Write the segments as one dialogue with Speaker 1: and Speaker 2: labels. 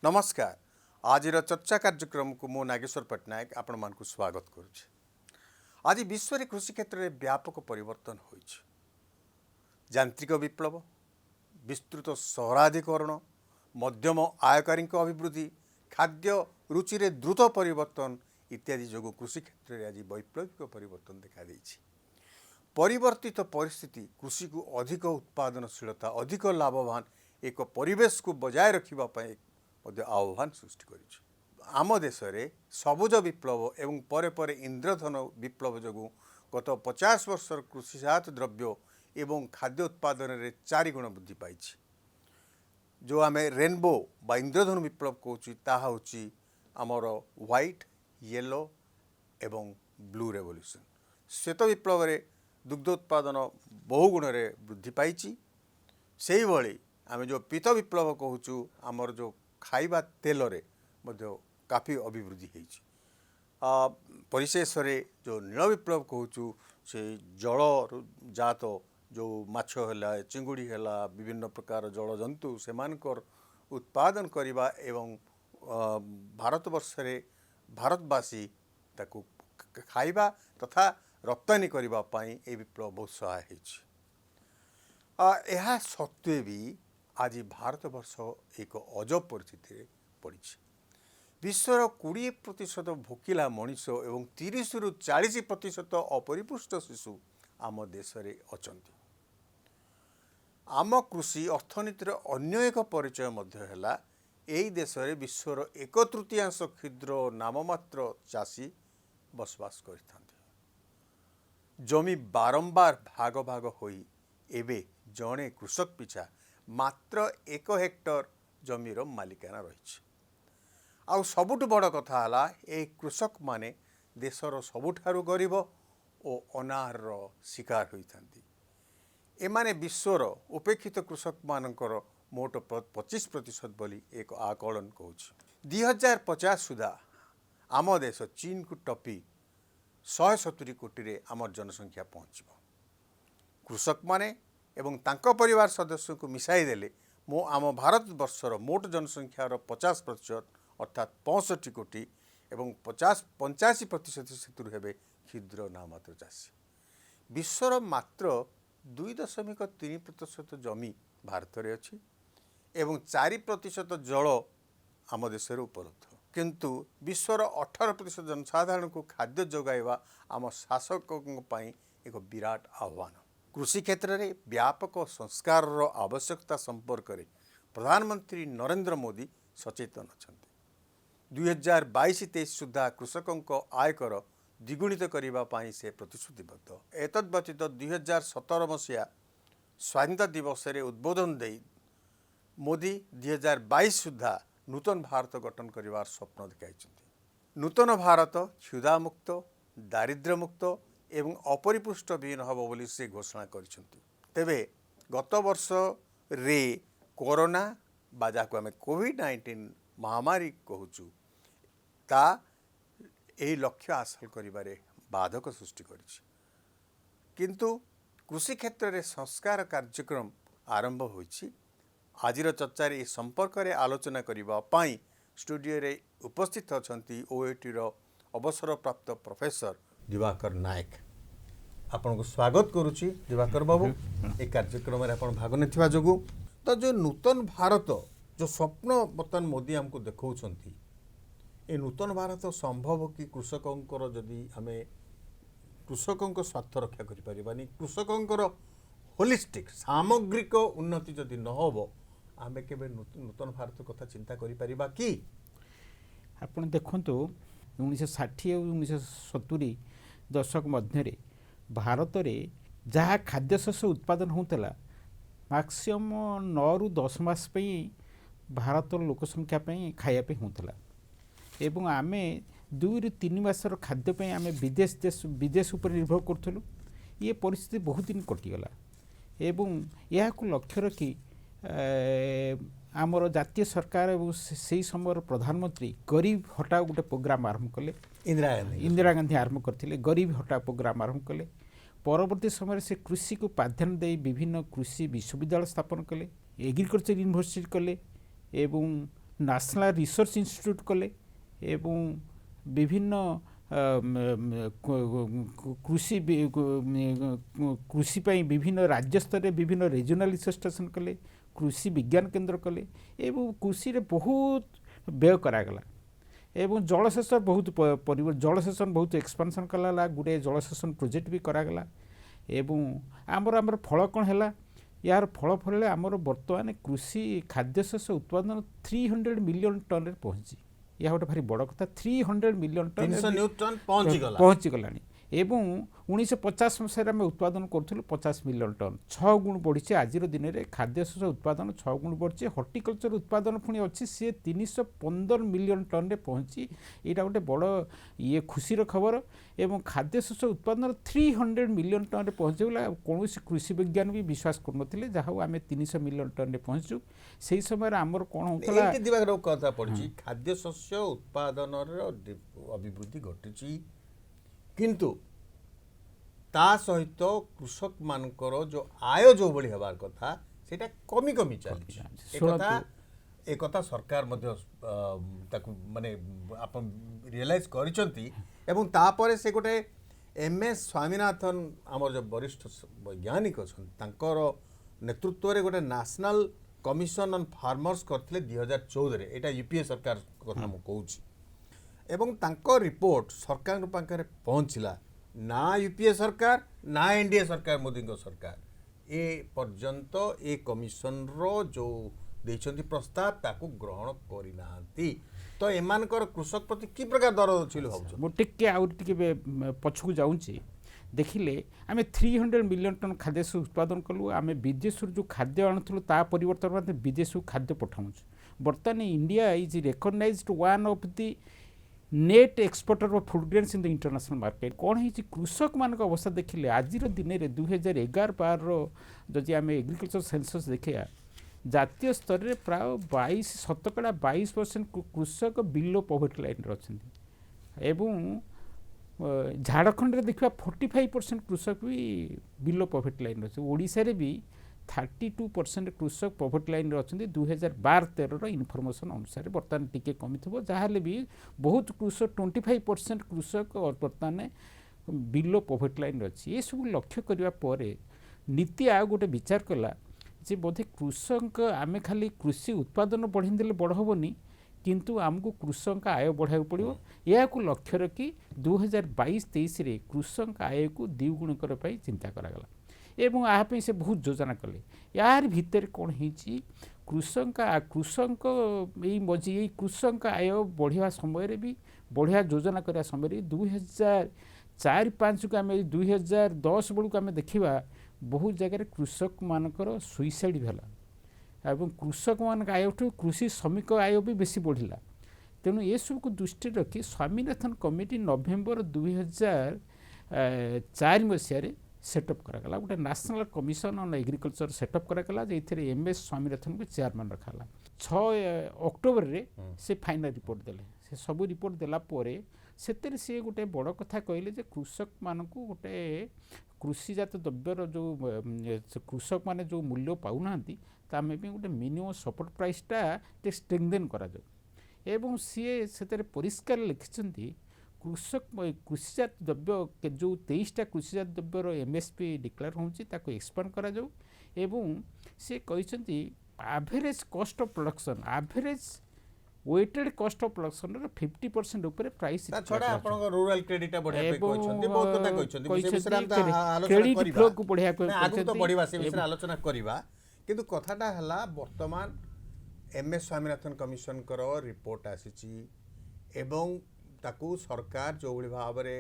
Speaker 1: नमस्कार। आज चर्चा कार्यक्रम को मो नागेश्वर पट्टनायक आपण मानक स्वागत करुच्चे। आज विश्व में कृषि क्षेत्र में व्यापक परिवर्तन हो यांत्रिक विप्लव, विस्तृत सहराधिकरण, मध्यम आयकारी अभिवृद्धि, खाद्य रुचि रे द्रुत परिवर्तन इत्यादि जो कृषि क्षेत्र में आज वैप्लविक परिवर्तन देखा देइछि। परिवर्तित परिस्थिति कृषि को अधिक उत्पादनशीलता, अधिक लाभवान एक परिवेश को बजाय रखा आह्वान सृष्टि करिछि। आम देश में सबुज विप्लव एवं परे परे इंद्रधन विप्लव जो गत 50 वर्षर कृषिजात द्रव्य एवं खाद्य उत्पादन में 4 गुण वृद्धि पाई। जो आम रेनबो बा इंद्रधन विप्लव कहूँ ताहा होची आमर व्हाइट, येलो एवं ब्लू रेवोल्यूशन। श्वेत विप्लव में दुग्ध उत्पादन बहु गुण में वृद्धि पाई। से भाई आम जो पीत विप्लव कहूँ आमर जो खाइबा तेल रे मध्य काफी अभिवृद्धि होइछि। परिशेष जो नील विप्लव कहूँ से जल जात जो माछ है, चिंगुड़ी है, विभिन्न प्रकार जल जंतु से उत्पादन करने एवं भारतवर्ष रे भारतवासी ताकू खाइबा तथा रप्तानी करने ए विप्लव बहुत सहाय होइछि। यह सत्वे भी आज भारतवर्ष एक अजब परिस्थिति पड़ी। विश्वर 20% भोकिला मनीष एवं 30 रु 40% अपरिपुष्ट शिशु आम देश में अछंती। आम कृषि अर्थनीतिर अन्य एक परिचय है यही देश में विश्वर 1/3 क्षुद्र नाममात्र चाषी बसवास करथांती। जमी बारंबार भाग भाग होई एबे जड़े कृषक पिछा मात्र 1 हेक्टर जमीर मालिकाना रही। आउ सबुठ बड़ कथा है कृषक माने देशर सबुठारु गरीब और अनाहार शिकार होइथांती। एमाने विश्वर उपेक्षित कृषक मानकर मोट 25% बोली एक आकलन कहूँ। 2050 सुधा आम देश चीन को टपी 170 कोटी रे आमर जनसंख्या पहुँच। कृषक माने एवं तांको परिवार सदस्य को मिसाई देले मो आम भारत वर्षर मोट जनसंख्यार 50% अर्थात 65 कोटी एवं 85% से हेबे क्षुद्र नाममात्र चाषी। विश्वर मात्र 2.3% जमी भारत में अच्छी एवं 4% जल आम देश उपलब्ध। किंतु विश्वर 18% जनसाधारण को खाद्य जोगाइबा आम शासकों एक विराट आह्वान। कृषि क्षेत्र में व्यापक संस्कार आवश्यकता संपर्क में प्रधानमंत्री नरेंद्र मोदी सचेतन अच्छा। 2022-23 सुधा कृषकों आयकर द्विगुणित करने से प्रतिश्रुतिबद्ध। एतद व्यतीत 2017 मसीहा स्वाधीनता दिवस रे उद्बोधन दे मोदी 2022 सुधा नूतन भारत गठन कर स्वप्न देखा। नूतन भारत क्षुधा मुक्त, दारिद्र्य मुक्त एवं अपरिपुष्ट विहीन हम बोली से घोषणा करिसेंती। तेबे गत वर्ष रे कोरोना बा जाको आमे कोविड-19 महामारी कहूँ ता यही लक्ष्य हासिल करिबारे बाधक सृष्टि करिछि। किंतु कृषि क्षेत्र में संस्कार कार्यक्रम आरंभ होइछि। आजिर चर्चा रे संपर्क में आलोचना करिबा पई स्टूडियो रे उपस्थित अछंती ओएटी रो अवसर प्राप्त प्रोफेसर दिवाकर नायक। आपन को स्वागत करुच्ची दिवाकर बाबू। एक कार्यक्रम में आपन भाग नेथिबा जोगु तो जो नूतन भारत जो स्वप्न बर्तमान मोदी हमको देखौछंती ए नूतन भारत संभव कि कृषकों जदि आमे कृषकों स्वार्थ रक्षा करि परिबानी, कृषकों होलिस्टिक सामग्रिक उन्नति जदि न होबो आमे केबे नूतन भारत कथा चिंता करि परिबा कि?
Speaker 2: आपण देखंतु 1960 और 1970 दशक मध्य भारत में जहाँ खाद्यशस्य उत्पादन होता मैक्सिमम 9 रु 10 मास भारत लोक संख्या खायापी होता एवं आमे 2 रु 3 मासर खाद्य आमे विदेश उपर निर्भर करूँ। ये परिस्थिति बहुत दिन कटिगला एवं यह लक्ष्य रखी आमर जातीय सरकार और से समय प्रधानमंत्री गरीब हटाओ गोटे प्रोग्राम आरंभ कले। इंदिरा गांधी आरंभ करथिले गरीब हटाओ प्रोग्राम आरंभ कले। परवर्ती समय से कृषि को प्राधान्य दे विभिन्न कृषि विश्वविद्यालय स्थापन कले, एग्रीकल्चर यूनिवर्सिटी कले एवं ନ୍ୟାସନାଲ୍ ରିସର୍ଚ୍ଚ ଇନଷ୍ଟିଚ୍ୟୁଟ୍ କଲେ ଏବଂ ବିଭିନ୍ନ କୃଷି ପାଇଁ ବିଭିନ୍ନ ରାଜ୍ୟସ୍ତରରେ ବିଭିନ୍ନ ରିଜନାଲ୍ ରିସର୍ଚ୍ଚ ଷ୍ଟେସନ୍ କଲେ, କୃଷି ବିଜ୍ଞାନ କେନ୍ଦ୍ର କଲେ ଏବଂ କୃଷିରେ ବହୁତ ବ୍ୟୟ କରାଗଲା ଏବଂ ଜଳସେଚନ ଜଳସେଚନ ବହୁତ ଏକ୍ସପାନ୍ସନ୍ କରାଗଲା, ଗୁଡ଼ାଏ ଜଳସେଚନ ପ୍ରୋଜେକ୍ଟ ବି କରାଗଲା ଏବଂ ଆମର ଫଳ କ'ଣ ହେଲା, यार फल फल आमर बर्तमान कृषि खाद्यशस्य उत्पादन 300 मिलियन टन रे पहुँची, यह गोटे भारी बड़ कथा। 300 मिलियन टन पहुँची गला एवं 1950 मसीह आम उत्पादन करूँ 50 मिलियन टन, 6 गुण बढ़ी। आज दिन में खाद्यशस्य उत्पादन 6 गुण बढ़ी। हर्टिकल्चर उत्पादन पुणी अच्छी सी 315 मिलियन टन रे पहुँची, यहाँ गोटे बड़ ये खुशीर खबर। एवं खाद्यशस्य उत्पादन 300 मिलियन टन रे पहुँचीगला। कौन कृषि विज्ञान भी विश्वास करूँ जहाँ आम 300 मिलियन टन रे पहुँचू। से समय आमर कौन होता
Speaker 1: कथा पड़ी खाद्यशस्य उत्पादन अभिवृद्धि घटी किंतु ता सहित कृषक मानकर जो आय जो बड़ी हबार कथा सेटा कमी कमी चली एक कथा सरकार मध्य ताकू माने आपण रियलाइज करिसंती एवं तापरे से गोटे एमएस स्वामीनाथन आमर जो वरिष्ठ वैज्ञानिक अछन तांकर नेतृत्व रे गोटे नेशनल कमिशन ऑन फार्मर्स करथिले 2014 रे। एटा यूपीए सरकार कथा मु कहूची एवं तांको रिपोर्ट सरकार पाखे पहुँचला ना यूपीए सरकार ना एनडीए सरकार मोदी सरकार ए पर्यंत ए कमिशन रो जो देइछंती प्रस्ताव ताकू ग्रहण करि नांती। तो एमानकर कृषक प्रति की प्रकार दरद छिलो भाबछ
Speaker 2: मो टिके आउर टिके पछकु जाउची देखिले आमे 300 मिलियन टन खाद्य उत्पादन कलु। आमे विदेश जो खाद्य आणुथलु ता परिवर्तन में विदेश खाद्य पठाउछ। बर्तमान India is recognised one of the net exporter of food grains in the international market. कौन है कृषक मान अवस्था देखिले आज दिन में 2011-12 जदि आम एग्रीकल्चर सेंसस देखा जातीय स्तर में प्राय 22% कृषक बिलो पॉवर्टी लाइन अच्छा एवं झारखंड रे देखा 45% कृषक भी बिलो पॉवर्टी लाइन अच्छे। ओडिशा रे भी 32% कृषक पॉवर्टी लाइन अच्छा 2012-13 इनफॉरमेशन अनुसार। बर्तमान टिके कमी थो जहाँ भी बहुत कृषक 25% कृषक बर्तमान बिलो पॉवर्टी लाइन अच्छी। ये सब लक्ष्य करने पर नीति आयोग गोटे विचार कला जे बोधे कृषक आमे खाली कृषि उत्पादन बढ़ी बड़ हेनी किंतु आमको कृषक आय बढ़ाया पड़ो। यह लक्ष्य रखी 2022-23 कृषक आय को द्विगुण करने चिंता करागला एवं यहाँ से बहुत योजना कले। यार भीतर कौन होती कृषक मझी कृषक आय बढ़िया समय भी बढ़िया योजना करने समय 2004-5 को आम 2010 बेलू आम देखा बहुत जगह कृषक मानकर सुइसाइड भेला एवं कृषक मान आय कृषि श्रमिक आय भी बेसी बढ़ला। तेणु ये सब को दृष्टि रखी स्वामीनाथन कमिटी नवेम्बर 2004 मसीह सेटअप करागला। गोटे national commission on agriculture setup करागला जे एमएस स्वामीनाथन को चेयरमैन रखाला। 6 अक्टोबर रे से फाइनल रिपोर्ट देले। से सब रिपोर्ट देला परे सेतेरे से गोटे बड़ कथा कहले जे कृषक मानकू गोटे कृषिजात द्रव्यर जो कृषक माने जो मूल्य पाउनांती तामे भी गोटे मिनिमम सपोर्ट प्राइसटा टे स्ट्रेंथेन करा जाय एवं सीए सेतेरे परिष्कार लिखिसंती कृषक कृषिजात द्रव्य जो 23टा कृषिजात द्रव्यर एमएसपी डिक्लेयर होउची ताको एक्सपांड करा जाऊ एवं से कहिसंती average cost of production average weighted cost of production रे 50% ऊपर प्राइस
Speaker 1: छोड़ा आपन रूरल क्रेडिट बढ़िया पे कहछंती बहुत कथा कहछंती विषय में आलोचना
Speaker 2: क्रेडिट फ्लो को बढ़िया
Speaker 1: आगु तो बढ़िवा से विषय आलोचना करिवा किंतु कथाटा हला वर्तमान एमएस स्वामीनाथन कमिशन कर रिपोर्ट आसीची एवं ताकू सरकार जो भली भाव रे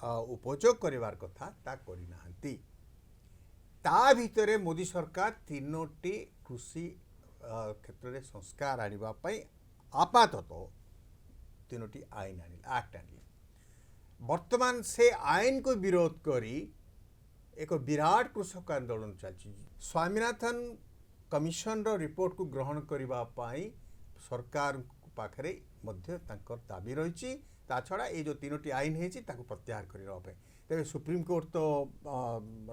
Speaker 1: उपयोग करिवार कथा ता करि नाहंती। ता भितरे मोदी सरकार 3टी कृषि क्षेत्र में संस्कार आने आपातत 3टी आईन एक्ट आने वर्तमान से आईन को विरोध करी एक विराट कृषक आंदोलन चलती। स्वामीनाथन कमिशन रो रिपोर्ट को ग्रहण करने सरकार पाखरे मध्य तांकर दाबी रही। ता छड़ा ये जो 3टी आईन है प्रत्याहार करने तेरे सुप्रीम कोर्ट तो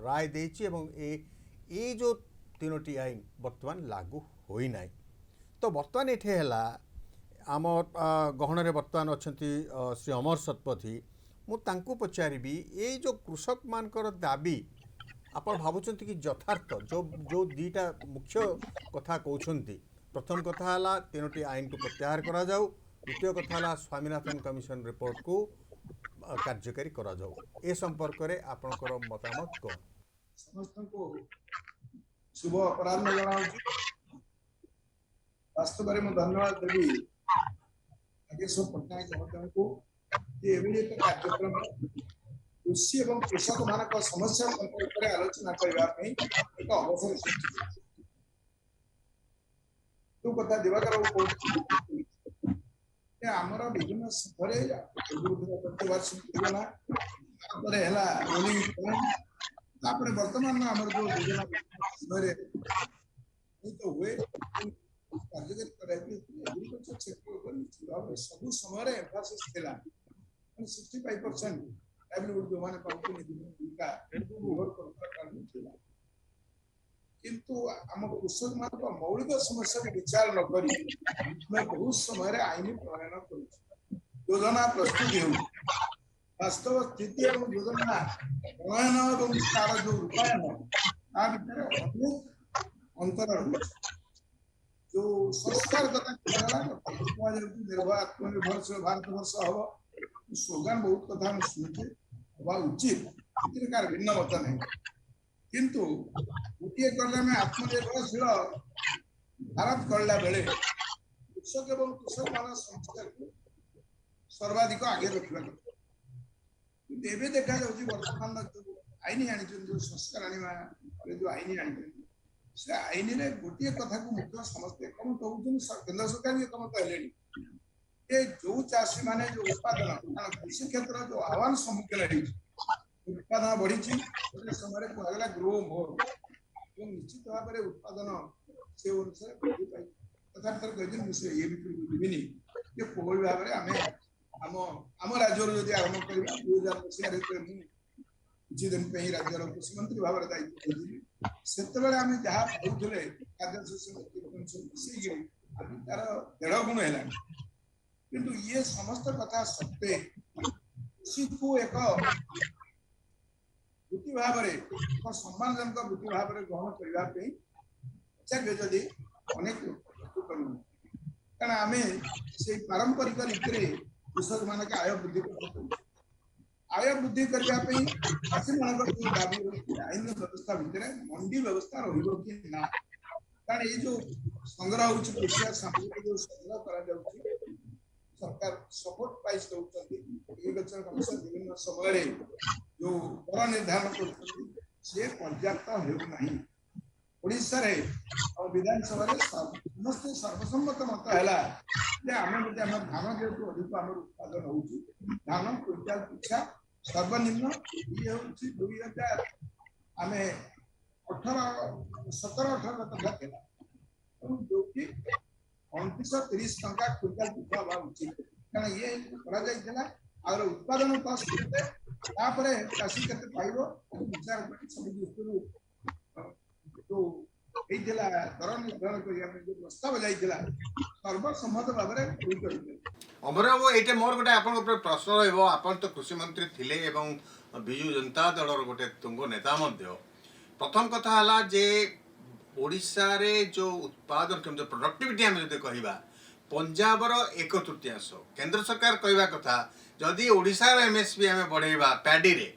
Speaker 1: राय देछि एवं ये जो 3टी आईन वर्तमान लागू होई नाही। तो बर्तमान ये है आम गहन बर्तमान अच्छा श्री अमर शतपथी मुझे पचारि ये जो कृषक मानकर दाबी आप भावुंट कि यथार्थ जो जो दीटा मुख्य कथा कहते प्रथम कथा है 3टी आईन को प्रत्याहार करा जाऊ द्वितीय कथा है स्वामीनाथन कमिशन रिपोर्ट को कार्यकारी करा जाऊ ए संपर्क में आपणकर मतामत कौन
Speaker 3: समस्त को शुभ अपराह जनावि वास्तव में धन्यवाद देवी नागेश्वर पट्टनायक महोदय को एक कार्यक्रम कृषि और कृषक मान समस्या संपर्क में आलोचना करने एक अवसर सृष्टि जो कथा दिवाकर आमर विभिन्न सभा वर्तमान आम जो योजना समय हुए कार्यकारी एग्रीकल्चर सेक्टर निश्चित भाव सब समय एम्फासिस थिला 65% लाइवलीहुड जो माने पाउतनी भूमिका निर्भर करता कारण थिला किंतु आम कृषक मान मौलिक समस्या को विचार न करी मैं बहुत समय आईन प्रणयन कर योजना प्रस्तुत हो वास्तव स्थिति और योजना प्रणयन और तार जो रूपायन ता भितर अनेक अंतर रही जो संस्कार कथा निर्भर आत्मनिर्भरशील भारत वर्ष हम स्लोगान बहुत कथा हम शुणुचे हवा उचित कार भिन्न मत नहीं किंतु गोटे कले में आत्मनिर्भरशील भारत करला बेले कृषक एवं कृषक मान संस्था को सर्वाधिक आगे रखा एवं देखा वर्तमान जो आईन आनी जो संस्कार आने जो आईन आनी से आईन रे गोटे कथा को मुख्य समस्त एकमत होउछन केंद्र सरकार भी एकमत हेले ये जो चाषी माने जो उत्पादन कृषि क्षेत्र जो आह्वान सम्मुखीन रही उत्पादन बढ़ी समय कहला ग्रो मोर निश्चित भाव में उत्पादन से अनुसार वृद्धि पाई तथापि कहते विषय ये भी कोई भाव में आम आम आम राज्य जब आरंभ करवा 2000 मसीह किसी दिन राज्यर कृषि मंत्री भाव में दायित्व से आम जहाँ पाते खाद्य तार 1.5 गुण है किंतु ये समस्त कथा सत्वे कृषि को एक वृत्ति भाव में सम्मानजनक वृत्ति भाव में ग्रहण करने चाहिए जदि अनेक कारण आम से पारंपरिक रीति कृषक मान आय वृद्धि आय वृद्धि करने चाषी मान जो दाबी आईन व्यवस्था भितर मंडी व्यवस्था रही ना कारण ये जो संग्रह हो कृषि सामग्री जो संग्रह कर सरकार सपोर्ट प्राइस दौरान एग्रीकल्चर कमिशन विभिन्न समय जो दर निर्धारण कर पर्याप्त होना ओडिशा रे और विधानसभा समस्त सर्वसम्मत मत है आम धान जेहतु अधिक आम उत्पादन हो धान क्विंटाल पिछा सर्वनिम्न ये हूँ 2000 आम 17-18 टका जो कि 2930 टका क्विंटाल पिछा हवा उचित कारण ये और उत्पादन कष्ट चाषी के विचार सब दृष्टि जो दर निर्धारण करने जो प्रस्ताव जाइए सर्वसम्मत भाव में
Speaker 1: अमर बाबू ये मोर गोटे आप प्रश्न रहा तो कृषि मंत्री थिले एवं विजु जनता दल गोटे तुंग नेता प्रथम कथा है जे ओडिशा रे जो उत्पादन क्षमता प्रोडक्टिविटी आम जो कहवा पंजाब 1/3 केंद्र सरकार कहवा कथा जदि ओडिशा एमएसपी आम बढ़ेवा पैडी रे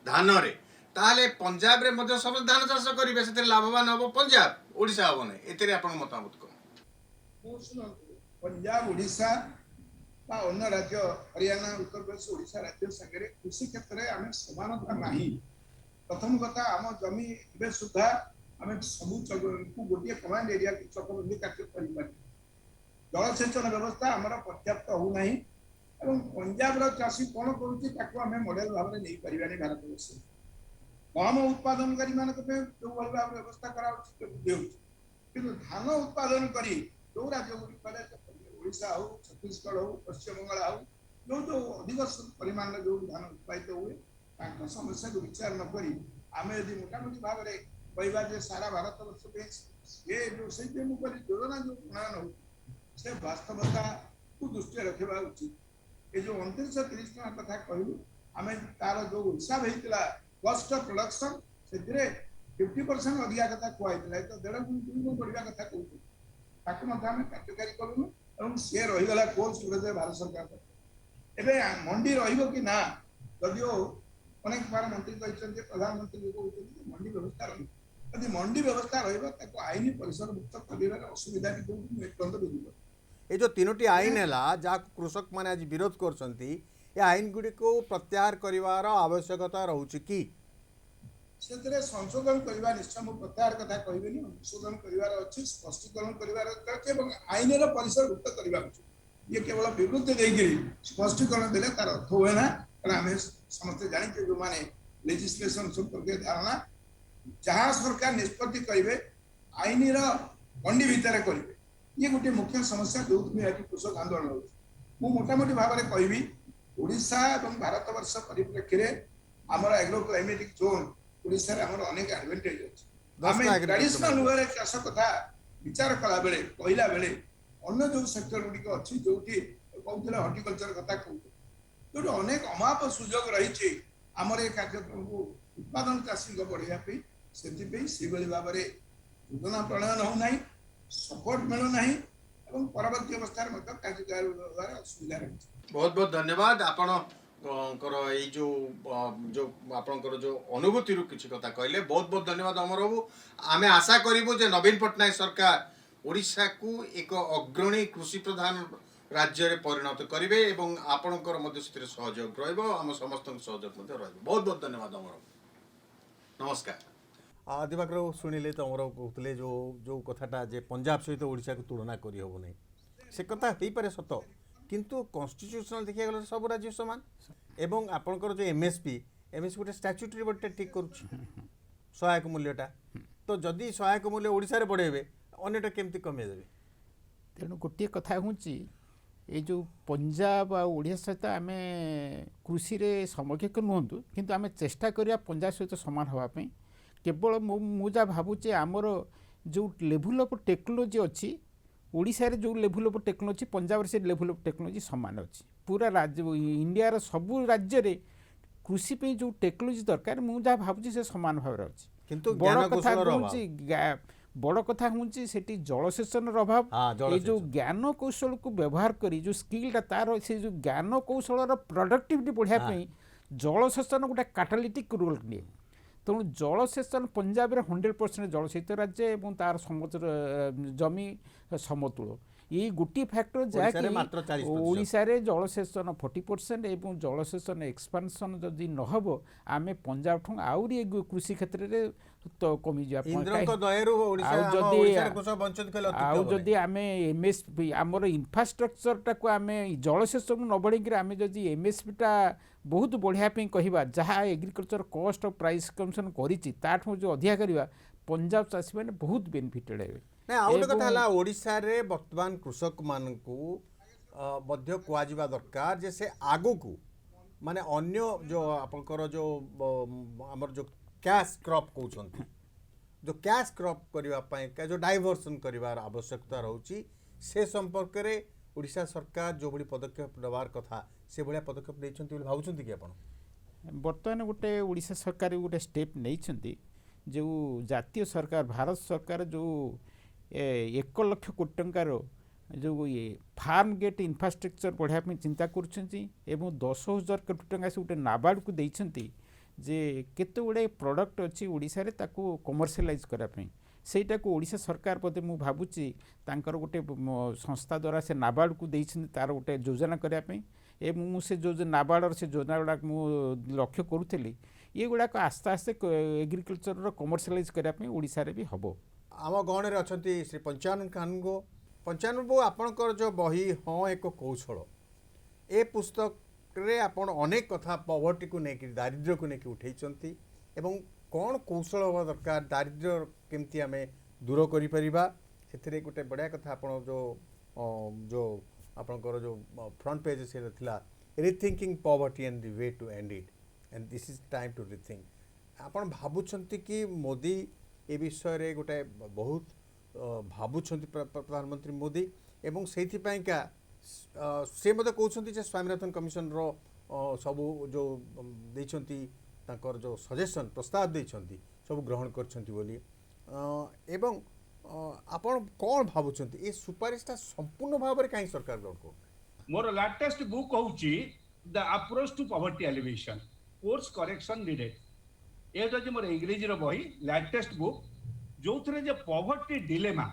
Speaker 1: धान रे ताले पंजाब रे मध्य सब धान चाष करेंगे से लाभवान हम पंजाब ओडिशा हम ना ए मतामत कौन
Speaker 3: पंजाब ओडिशा अन्य राज्य हरियाणा उत्तर प्रदेश ओडिशा राज्य संगे कृषि क्षेत्र में आम समानता नहीं प्रथम कथा आम जमी ए सुधा आम सब गोटे कमांड एरिया की चकबंदी कार्य कर जलसेचन व्यवस्था आम पर्याप्त होना पंजाब चाषी कौन करें मॉडल भाव में नहीं पारे भारत वर्ष गहम उत्पादनकारी मान जो भाव व्यवस्था कि धान उत्पादन कर जो राज्य ओडिशा हो छत्तीसगढ़ हो पश्चिम बंगाल हो जो जो अधिक परिमाण जो धान उत्पादित हुए समस्या को विचार नक आम यदि मोटामोटी भाव में कहवा सारा भारत वर्ष ये जो योजना जो प्रणयन हो से वास्तवता को दृष्टि रखा उचित। ये जो 2930 टका कथा कहलु आम तार जो हिसाब होता कस्ट ऑफ प्रोडक्शन से 50% अधिका कथा कहला तो 1.5 गुण 2 गुण बढ़िया कथा कहते कार्यकारी करूँ और सी रहीगला कोल्ड स्टोरेज भारत सरकार एवं मंडी कि ना जदिव अनेक बार मंत्री कहते प्रधानमंत्री भी कहते मंडी व्यवस्था रही मंडी व्यवस्था रही परिसर मुक्त कर असुविधा बुझे
Speaker 1: ये जो तीनोटी आईन है जहाँ कृषक मैंने आज विरोध कर आईन गुड़ी को प्रत्याहार कर आवश्यकता रोचे कि
Speaker 3: से संशोधन करवा निश्चय मुझे प्रत्याहार कथा कहबी संशोधन कर स्पष्टीकरण कर आईन परिसर मुक्त करवा ये केवल विवृत्ति देकर स्पष्टीकरण देने तार अर्थ हुए ना कारण आम समस्ते जाने जो मैंने लेजिस्लेशन संपर्क धारणा जहाँ सरकार निष्पत्ति करेंगे आईन कंडी भितर करेंगे ये गोटे मुख्य समस्या जो कृषक आंदोलन हो मोटामोटी भाव में कहबी ओडिशा और भारत वर्ष परिप्रेक्षी में आमर एग्रो क्लाइमेटिक जोन ओडिशा आमर अनेक एडवांटेज अच्छे आम ट्रेडिशनल वे चाष कथा विचार कला बेले कहला बेले अन्य जो सेक्टर गुड़िक अच्छी जो कहते हर्टिकलचर कथा कहते जो अनेक अमाप सुजोग रही आमर ये कार्यक्रम को उत्पादन चाषी बढ़ाई से भाव में योजना प्रणयन होना सपोर्ट मिलूना परवर्ती अवस्था कार्यकाल असुविधा रही।
Speaker 1: बहुत बहुत धन्यवाद आपण जो जो आपणकर जो अनुभूति किसी कथा कहले बहुत बहुत धन्यवाद अमर बाबू आम आशा करूँ जे नवीन पट्टनायक सरकार ओडिशा को एक अग्रणी कृषि प्रधान राज्य रे परिणत करेंगे एवं आपणकर सहयोग रम समस्त सहयोग बहुत बहुत धन्यवाद अमर बाबू नमस्कार। दिवाकर शुणिले तो अमर कहते जो जो कथाटा जे पंजाब सहित ओडिशा को तुलना करी हबो नहीं से कथा हो पारे सत किंतु कन्स्टिट्यूशनल देखिए गले सब राज्य समान एवं आपणकर जो एमएसपी गोटे स्टाच्यूटरी बटे ठीक करुच्ची सहायक मूल्यटा तो जदि सहायक मूल्य ओडिशा रे बढ़ेबे अन्यटा केमती कमे देबे
Speaker 2: तेणु गोटे कथा हूँ ये जो पंजाब आ ओडिशा सहित आम कृषि रे समकक्ष नुहतु किंतु आम चेष्टा करिया पंजाब सहित समान होगापी केवल मुझा भावुचे आमर जो लेवल ऑफ टेक्नोलोजी अच्छी ओडिशा रे जो लेवल ऑफ टेक्नोलोजी पंजाब से लेवल ऑफ टेक्नोलोजी समान अच्छी पूरा राज्य इंडिया रो सबु राज्य रे कृषि पे जो टेक्नोलोजी दरकार मुझा भावुचे से समान भाव में अच्छी
Speaker 1: किंतु
Speaker 2: बड़ कथा हूँ सेठी जलसेचन अभाव ये जो ज्ञान कौशल को व्यवहार करी जो स्किलटा तार से जो ज्ञान कौशल प्रोडक्टिविटी बढ़ाई जलसेचन गोटे कैटालिटिक रोल निए तेणु जलसेचन पंजाब रे 100% जलसेचित राज्य और तार समुद्र जमी समतुल ये गोटे फैक्टर जहाँकि ओडिशा रे जलसेचन 40% एवं जलसेचन एक्सपांशन जदि नहब आम पंजाब ठूँ आहरी कृषि क्षेत्र में तो कमी जदि आम एमएसपी आमर इनफ्रास्ट्रक्चरटा को आम जलसेचन न बढ़े आम जदि एमएसपीटा बहुत बढ़िया कहवा जहाँ agriculture cost of price commission कर जो अधिका करवा पंजाब चाषी मैंने बहुत बेनिफिटेड है
Speaker 1: ना आ गोटे कथा है ओडिशा रे वर्तमान कृषक मानकू मध्य कुआजिबा दरकार जे से आगो को माने अन्य जो आपनकर जो हमर जो कैश क्रॉप कहउछंती जो कैश क्रॉप करबा पय का जो डाइवर्सन करिवार आवश्यकता रहउची से संपर्क रे ओडिशा सरकार जो बड़ी पदक्षेप नेबार कथा से बड़िया पदक्षेप नैछंती बोली भाउछंती कि आपण
Speaker 2: बर्तमान गोटे ओडिशा सरकार गोटे स्टेप नैछंती जो जातीय सरकार भारत सरकार जो 1 लाख कोटी टंकार जो ये फार्म गेट इन्फ्रास्ट्रक्चर बढ़ाई चिंता कर 10,000 कोटी टंका से गोटे नाबार्ड को देइछंती जे केते गुड़े प्रोडक्ट अच्छी ओडिशा रे ताको कमर्शियलाइज करापी सेटा को ओडिशा सरकार पदे मु भाबुची तांकर गोटे संस्था द्वारा से नाबार्ड को देइछंती तार गोटे योजना करापी एवं से जो नाबार्ड से योजना गुड़ा मु लक्ष्य करूथली ये गुड़ाक आस्ते आस्ते एग्रीकल्चर कमर्शियलाइज करापी ओडिशा रे भी हबो।
Speaker 1: आम गण में अच्छा श्री पंचानन कानगो पंचानन बाबू आपणकर जो बही हाँ एक कौशल ए पुस्तक रे आपण अनेक कथा पॉवर्टी को लेकिन दारिद्र्य को लेकिन उठे एवं कौन कौशल हवा दरकार दारिद्र्य केमती आम दूर करिपरिबा से गोटे बढ़िया कथा आपण जो आपणकर जो फ्रंट पेज से थिला rethinking poverty and the way to end it and this is time to rethink आपण भाबुछंती कि मोदी ए विषय रे गोटे बहुत भाबुछंती प्रधानमंत्री मोदी ଏବଂ ସେଇଥିପାଇଁକା ସେ ମଧ୍ୟ କହୁଛନ୍ତି ଯେ ସ୍ୱାମୀନାଥନ କମିଶନର ସବୁ ଯେଉଁ ଦେଇଛନ୍ତି ତାଙ୍କର ଯେଉଁ ସଜେସନ୍ ପ୍ରସ୍ତାବ ଦେଇଛନ୍ତି ସବୁ ଗ୍ରହଣ କରିଛନ୍ତି ବୋଲି ଏବଂ ଆପଣ କ'ଣ ଭାବୁଛନ୍ତି ଏ ସୁପାରିଶଟା ସମ୍ପୂର୍ଣ୍ଣ ଭାବରେ କାହିଁ ସରକାର ଗ୍ରହଣ କରୁଛନ୍ତି?
Speaker 4: मोर लाटेस्ट बुक होउची the approach to poverty alleviation course correction needed ये जो मोर इंग्रेजी रो बही लाटेस्ट बुक जो थरे जे पॉवर्टी डिलेमा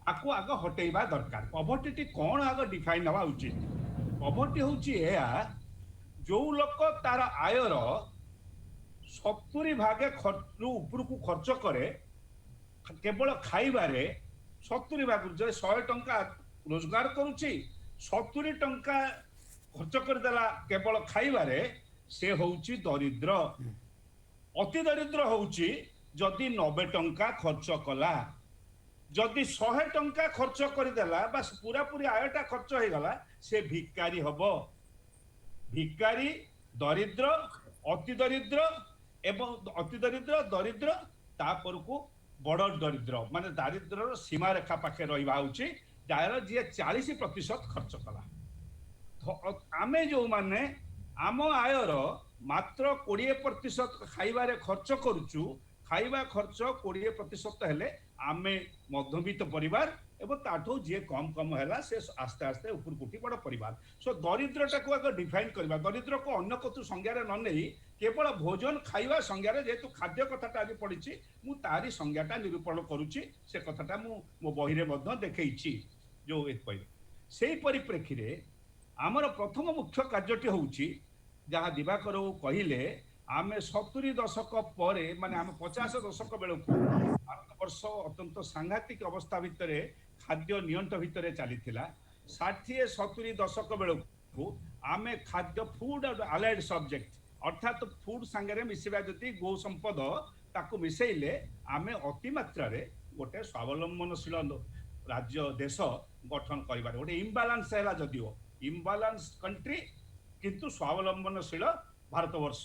Speaker 4: आको आग हटेइबा दरकार पॉवर्टी टी कोन आग डिफाइन हवा उचित पॉवर्टी होउची एया जो लोक तार आयर 70 भागे खर्च ऊपर को खर्च करे केवल खाइबारे 70 भाग जो 100 टंका रोजगार करूची 70 टंका खर्च करदेला केवल खाइबारे से होउची दरिद्र अति दरिद्र होउची जदि 90 टंका खर्च कला जदि 100 टंका खर्च करदेला बस पूरा पूरी आयटा खर्च हो गला से भिकारी हबो भिकारी दरिद्र अति दरिद्र एवं अति दरिद्र दरिद्र तापर को बड़ दरिद्र माने दारिद्र सीमा रेखा पाखे रहिबा होउची जार जी 40% खर्च कला आमे जो माने आम आयर मात्र 20% खाइबारे खर्च करूचु खाइबा खर्च 20% हेले आमे मध्यवित्त परिवार एवं ताठो जे कम कम हैला से आस्ते आस्ते ऊपर कुटी बड़ परिवार सो दरिद्रटा को आगे डिफाइन करबा दरिद्र को अन्य कतु संज्ञारे न नै केवल भोजन खाइबा संज्ञारे जेतु खाद्य कथाटा आज पडिछि मु तारी संज्ञाटा निरूपण करूछि से कथाटा मु मो बहिरे मध्य देखैछि जो एक पहिले सेही परिप्रेक्षी रे आमर प्रथम मुख्य कार्यटी होउछि जहाँ दिवाकर कहिले आमे 70 दशक पर माने आम 50 दशक बेलू भारत वर्ष अत्यंत सांघातिक अवस्था भितर खाद्य नियंट भितर चली 60-70 दशक बेलू आमे खाद्य फूड अलाइड सब्जेक्ट अर्थात फूड सांगे मिसवा जदि गो संपद ताकू मिसेइले आमे अति मात्रा रे गोटे स्वावलंबनशील राज्य देश गठन करिबार गोटे इम्बालांस हैला जदिओ इम्बालांस कंट्री किंतु स्वावलंबनशील भारत वर्ष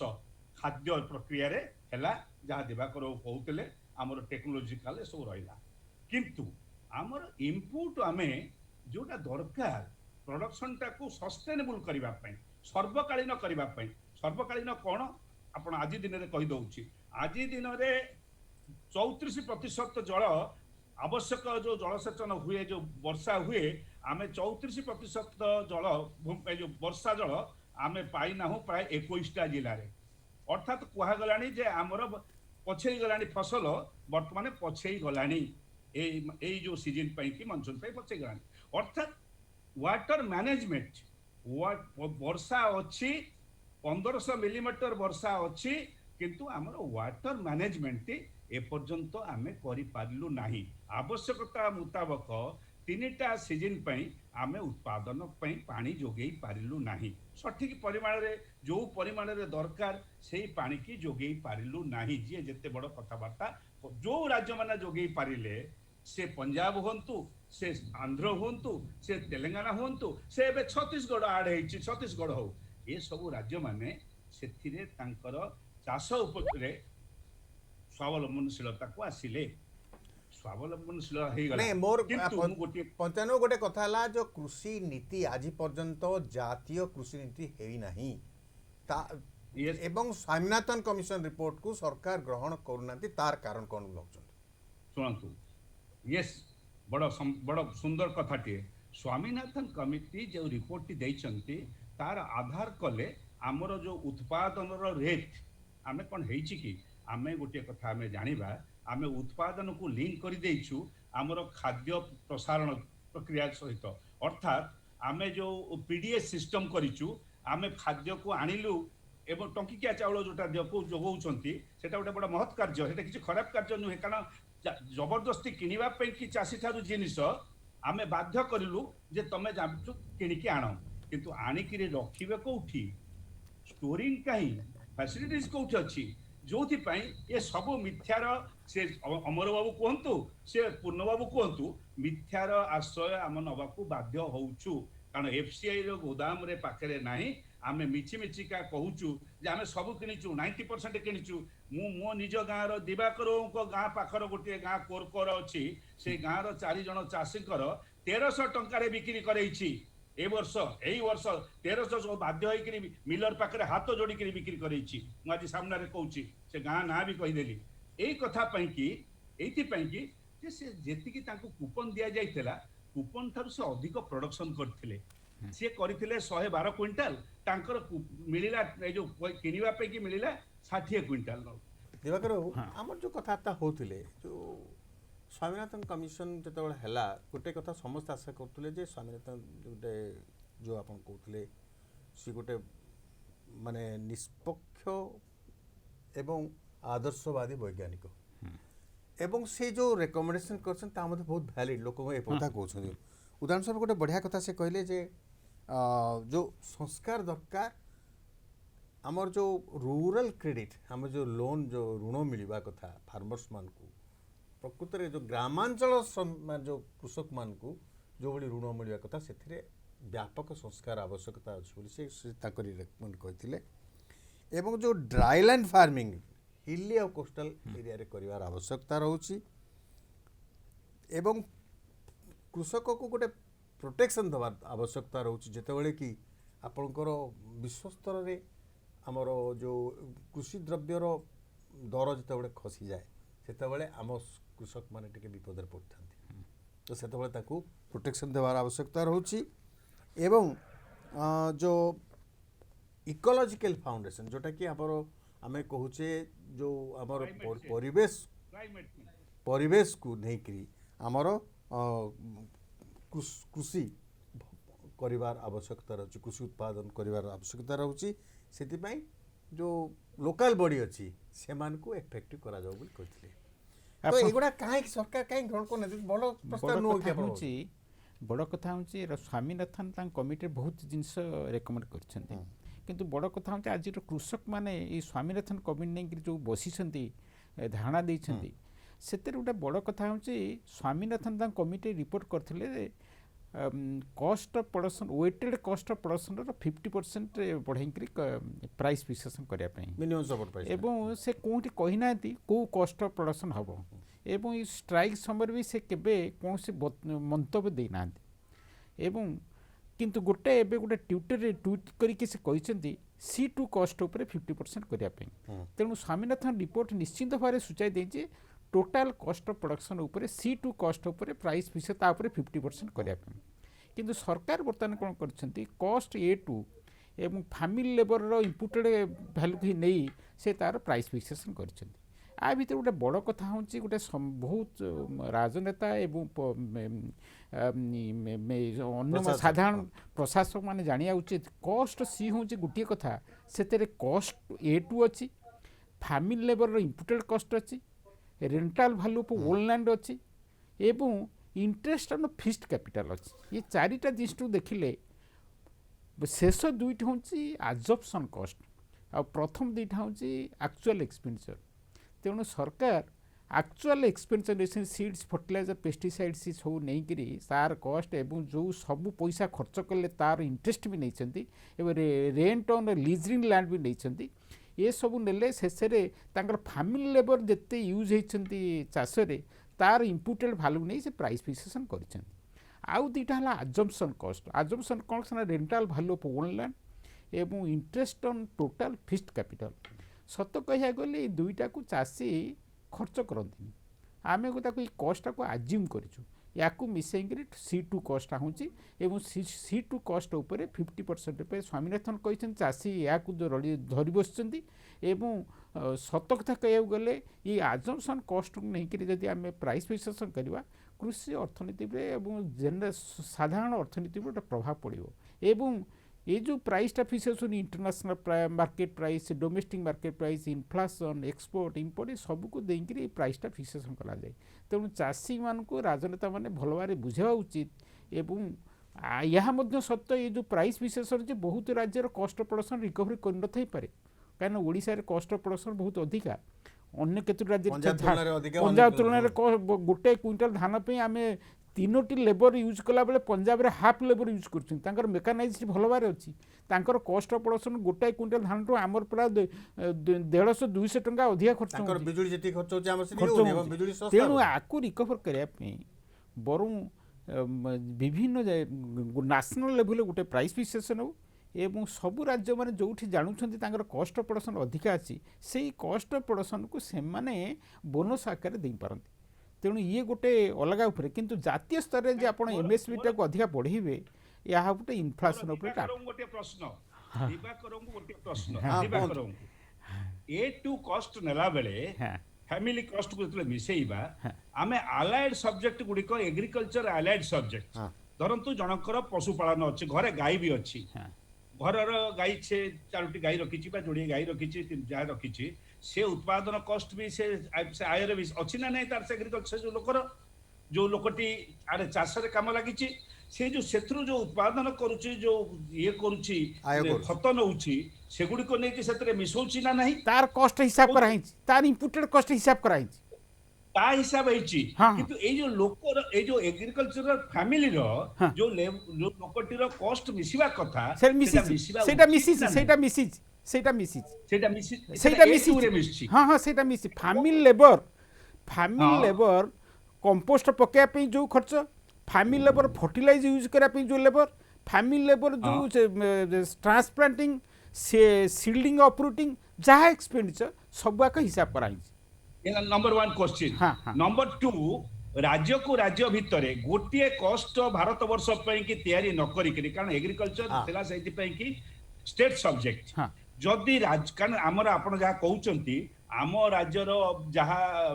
Speaker 4: खाद्य प्रक्रिया रे हैला जहाँ दिवाकर कहते आमर टेक्नोलोजिकल सब रहा किंतु आमर इनपुट आमे जोटा दरकार प्रोडक्शन टाकू सस्टेनेबल करने सर्वकालीन करने सर्वकालीन कौन आपण आज दिन में कहीदे आज दिन में 34% जल आवश्यक जो जलसेचन हुए जो वर्षा हुए आमे 34% जल जो वर्षा जल आमे पाइना प्राय 21टा जिले में अर्थात कहगला जे आमर पछई गलानी फसल बर्तमान पछई गलानी ए जो सीजन कि मनसून पछई गलानी अर्थात वाटर मैनेजमेंट वर्षा अच्छी 1500 मिलीमीटर वर्षा अच्छी किंतु आमर वाटर मैनेजमेंट एपर्यंत आमे करि पारलु नाही आवश्यकता मुताबक 3टा सीजन आमे उत्पादन पानी जोगई पारिलु नाही सठिक परिमाण रे जो परिमाण रे दरकार से पानी की जोगई पारिलु नाही जे जेते बड़ कथाबार्ता जो राज्य माने जोगई पारिले से पंजाब होंतु से आंध्र होंतु से तेलंगाना होंतु से एबे छत्तीसगढ़ आड हेछि छत्तीसगढ़ हो ए सब राज्य माने सेथिरे तांकर चाष उपरे स्वावलंबनशीलता को आसिले स्वावलंबनशील हे गला
Speaker 1: नहीं मोर
Speaker 4: किंतु गोटे
Speaker 1: 95 गोटे कथा ला जो कृषि नीति आज पर्यंत जातीय कृषि नीति हेई नहीं ता एवं स्वामीनाथन कमिशन रिपोर्ट को सरकार ग्रहण करूनांती तार कारण कोन लगछन
Speaker 4: सुनंतु यस बड़ सुंदर कथाटी स्वामीनाथन कमिटी जो रिपोर्ट टी दैछंती तार आधार कले आमर जो उत्पादन रेट आमे कोन हेछि कि आमे गोटे कथा आमे जानिबा आमे उत्पादन को लिंक कर देइछु आमर खाद्य प्रसारण प्रक्रिया सहित अर्थात आमे जो पीडीएस सिस्टम करिछु आमे खाद्य को आनिलु एवं टंकिकिया चाउल जोटा देखो जोगौछंती सेटा गोटे बड़ महत् कार्य सेटा किछि खराब कार्य नुहे कारण जबरदस्ती किनिबा पे कि चासी थारु जिनिस आमे बाध्य करिलु जे तमे जाबछु किनिकी आनो किंतु आनिकी रे रखिबे कोठी स्टोरिंग कहीं फैसिलिटीज कोठी अछि जोथि पई ये सब मिथ्यार से अमर बाबू कहतु से पूर्ण बाबू कहतु मिथ्यार आश्रय आम नवाकू बाध्य होउछु कारण एफसीआई रो गोदाम रे पाखरे नाही आमे मिछि मिछिका कहूचु जे आमे सब किनिचु 90% किनिचु मो निज गाँव दिवाकर गाँ पाखर गोटे गाँ कोरकोर अच्छी से गाँव चारि जन चाषीकर 1300 टंकार बिक्री करैछि ए वर्ष 1300 बाध्य होइकरी मिलर पाखरे हाथ जोड़िकी बिक्री करैछि मु आज सामने कहूची से गाँ ना भी कहीदेली एई कथा पैकी एइथिपाई कि जे से जेतिकी तांको कूपन दिया जाइतला कूपन थारु से अधिक प्रोडक्शन करथिले सी करथिले 112 क्विंटाल तांकर मिलिला ए जो किनिबा पैकी मिलिला 60 क्विंटाल
Speaker 1: दिवाकर आमर जो कथबार्ता होते जो स्वामीनाथन कमिशन जो है गोटे कथा समस्त आशा करते जे स्वामीनाथन गोटे जो आप कहते सी गोटे माने निष्पक्ष एवं आदर्शवादी वैज्ञानिक एवं से जो रेकमेंडेशन कर बहुत वैलिड लोक ए कथा कहते उदाहरण स्वरूप गोटे बढ़िया कथा से कहले जे जो संस्कार दरकार आमर जो रूरल क्रेडिट आम जो लोन जो ऋण मिलवा कथा फार्मर्स मान को प्रकृत में जो ग्रामांचल जो कृषक मान को जो भाई ऋण मिलवा कथा से व्यापक संस्कार आवश्यकता अच्छे से रेकमेंड करते एवं जो ड्राईलैंड फार्मिंग हिली और कोस्टल एरिया रे करिवार आवश्यकता रोची एवं कृषक को गोटे प्रोटेक्शन देवार आवश्यकता रोची जेतेबेले कि आपणकर विश्व स्तर रे आमर जो कृषि द्रव्यर दर जिते खसी जाए सेतेबेले आम कृषक माने टिके विपदर पड़ता तो सेतेबेले ताकू प्रोटेक्शन देवार आवश्यकता रोची एवं जो इकोलॉजिकल फाउंडेशन जोटा कि आमर आमे कहूचे जो आमर परिवेश को नहीं आमर कृषि करिवार आवश्यकता रही कृषि उत्पादन करिवार आवश्यकता रही से जो लोकल बॉडी अच्छी से इफेक्टिव करा जाओ बोली कहथिले तो एगुडा काहे सरकार काहे ग्रहण करना बड़ प्रस्ताव नो
Speaker 2: बड़ कथा हूँ स्वामीनाथन कमिटी बहुत जिनस रेकमेंड कर किंतु बड़ कथा हूँ आज कृषक माने स्वामीनाथन कमिटी नहीं जो बसी धारणा देइछंती सेतेर गोटे बड़ कथा हूँ स्वामीनाथन कमिटी रिपोर्ट करथिले cost of production weighted cost of production 50% बढ़ाई प्राइस विश्लेषण करने एवं से कौटी कहीना कौ कॉस्ट ऑफ प्रोडक्शन हम एवं स्ट्राइक समय भी से केबे कौन से मंतव्य देना एवं किंतु गोटे एबे गोटे ट्विटर ट्वीट करके से कहते C2 कॉस्ट उपर 50% करने तेणु स्वामीनाथन रिपोर्ट निश्चित भाव सूचाई देजे टोटाल कॉस्ट ऑफ प्रोडक्शन उपर C2 कॉस्ट उपर प्राइस विषय तापर 50% करने किंतु सरकार बर्तमान कौन करछंती कॉस्ट A2 एवं फैमिली लेबर रो इनपुटेड वैल्यू ही नहीं से तार प्राइस विश्लेषण करछंती आ भीतर गोटे बड़ कथा हूँ गोटे बहुत राजनेता एवं अन्य साधारण प्रशासक मैंने जाना उचित कॉस्ट सी हूँ गोटे कथा से कॉस्ट A2 अच्छी फैमिली लेबर इनपुटेड कॉस्ट अच्छी रेंटाल भैल्यू ओन लैंड अच्छी एवं इंटरेस्ट ऑन फिक्स्ड कैपिटल अच्छी ये चारिटा दृष्टि देखिले शेष दुईटा हूँ एब्जॉर्प्शन कॉस्ट आ प्रथम दुईटा हूँ एक्चुअल एक्सपेंडिचर तेणु सरकार actual expenditure seeds fertiliser pesticides सब नहीं तार कॉस्ट एवं जो सब पैसा खर्च कले तार इंटरेस्ट भी नहीं रेंट ऑन लीजरिंग लैंड भी नहीं ये सब नेले शेष फैमिली लेबर जिते यूज होती चाषे तार इनपुटेड भैल्यू नहीं से प्राइस फिक्सेशन कर आउ दुईटा है आजम्पशन कौन से रेंटाल भैल्यू ऑफ ओन लैंड एवं interest on total fixed capital सत कह गले दुईटा को चाषी खर्च करती आम कॉस्टा को आज्यूम करूँ या मिसेक C2 कॉस्ट हूँ C2 कॉस्ट उपर 50% पे स्वामीनाथन कहते चाषी या धरी बस सत कथा कह गले ये आजम्पशन कॉस्ट को लेकिन जदि आम प्राइस विश्लेषण करवा कृषि अर्थनीति जनरल साधारण अर्थनीति गोटे प्रभाव पड़ो एवं ये जो प्राइसटा fixation international market price domestic market price inflation export import सबको देकर प्राइसटा फिक्सेशन करा जाए तेणु चाषी मान को राजनेता मैंने भल भाव बुझा उचित एवं यह सत्य ये जो प्राइस विशेषण जो बहुत राज्यर कॉस्ट ऑफ प्रोडक्शन रिकवरी कर न थई पारे कहीं ओडिशा रे कॉस्ट ऑफ प्रोडक्शन बहुत अधिका अन्य केतु राज्य पंजाब तुलन गोटे क्विंटाल धान पे आम तीनोटी लेबर यूज कला बेले पंजाब रे हाफ लेबर यूज करछन तांकर मेकानाइज्ड भल बारे अछि तांकर कॉस्ट ऑफ प्रोडक्शन गोटाए क्विंटल धान टू आमर प्राय 150 200 टंका अधिक खर्च
Speaker 1: तांकर
Speaker 2: होउछि।
Speaker 1: बिजुली जेती खर्च होचे हमर
Speaker 2: खर्च
Speaker 1: सिनी
Speaker 2: होउछि।
Speaker 1: बिजुली सस्ता
Speaker 2: तेणु
Speaker 1: होउछि।
Speaker 2: आकु रिकवर करिया पे बरं विभिन्न नेशनल लेवल गोटे प्राइस फिक्सेशन हो एवं सबु राज्य माने जोठी जानुछंती तांकर कॉस्ट ऑफ प्रोडक्शन अधिका अछि सेही कॉस्ट ऑफ प्रोडक्शन को से माने बोनस आकार देई पारंती। तेणु ये गोटे अलग उपरे किंतु जातीय स्तर रे जे आपण एमएसपी टा को अधिका बढ़िबे या गोटे इन्फ्लेशन उपरे
Speaker 4: गोटे प्रश्न दिवाकरंगु गोटे प्रश्न
Speaker 1: हाँ,
Speaker 4: दिवाकरंगु ए टू कॉस्ट नेला बेले
Speaker 2: हाँ
Speaker 4: फैमिली कॉस्ट को जतले मिसेइबा
Speaker 2: हाँ।
Speaker 4: आमे अलाइड सब्जेक्ट गुडी को एग्रीकल्चर अलाइड सब्जेक्ट
Speaker 1: हाँ।
Speaker 4: धरंतु जनकर पशुपालन अछि घरे गाय भी अछि
Speaker 2: हाँ।
Speaker 4: घरर गाय से चारोटी गाय रखिछि बा जोड़ी गाय रखिछि तीन जा रखिछि से उत्पादन कॉस्ट भी से आयर भी अछि ना नै तार से एग्रीकल्चर जो लोकटी आरे चाष रे काम लागिछि से जो सेथरु जो उत्पादन करूछि जो ये करूछि
Speaker 1: आय करूछि।
Speaker 4: खत नउछि सेगुडी को नै कि सेतरे मिसौछि ना नाही
Speaker 2: तार कॉस्ट हिसाब कराइछि तार इनपुटेड कॉस्ट हिसाब कराइछि
Speaker 4: ता हिसाब ହେଇଛି
Speaker 2: हाँ।
Speaker 4: କିନ୍ତୁ ଏଇ जो लोकर एई जो एग्रीकल्चरल फैमिली रो
Speaker 2: हाँ।
Speaker 4: जो लोकटी रो कॉस्ट मिसिबा कथा
Speaker 2: सेटा मिसिछि सेटा मिसिछि सेटा मिसिछि सेटा मिसिछि
Speaker 4: सेटा मिसि
Speaker 2: सेटा
Speaker 4: मिसिछि
Speaker 2: मिसिछि हाँ हाँ सेटा मिसि फैमिली लेबर कंपोस्ट पकेया पे जो खर्च फैमिली लेबर फर्टिलाइज यूज करा पे जो लेबर फैमिली लेबर जो ट्रांसप्लांटिंग से सील्डिंग अपरूटिंग जहाँ एक्सपेंडिचर सब आक हिसाब कराइछि।
Speaker 4: नंबर 1 क्वेश्चन
Speaker 2: हाँ, हाँ।
Speaker 4: नंबर 2 राज्य को राज्य भितरे गोटिए कॉस्ट भारत वर्ष पई कि तयारी न करी करी कारण एग्रीकल्चर
Speaker 1: हाँ।
Speaker 4: थिला सेति पई कि स्टेट सब्जेक्ट
Speaker 2: हाँ।
Speaker 4: जदि कारण हमर आपण जहा कहउचंती आम राज्यर जहा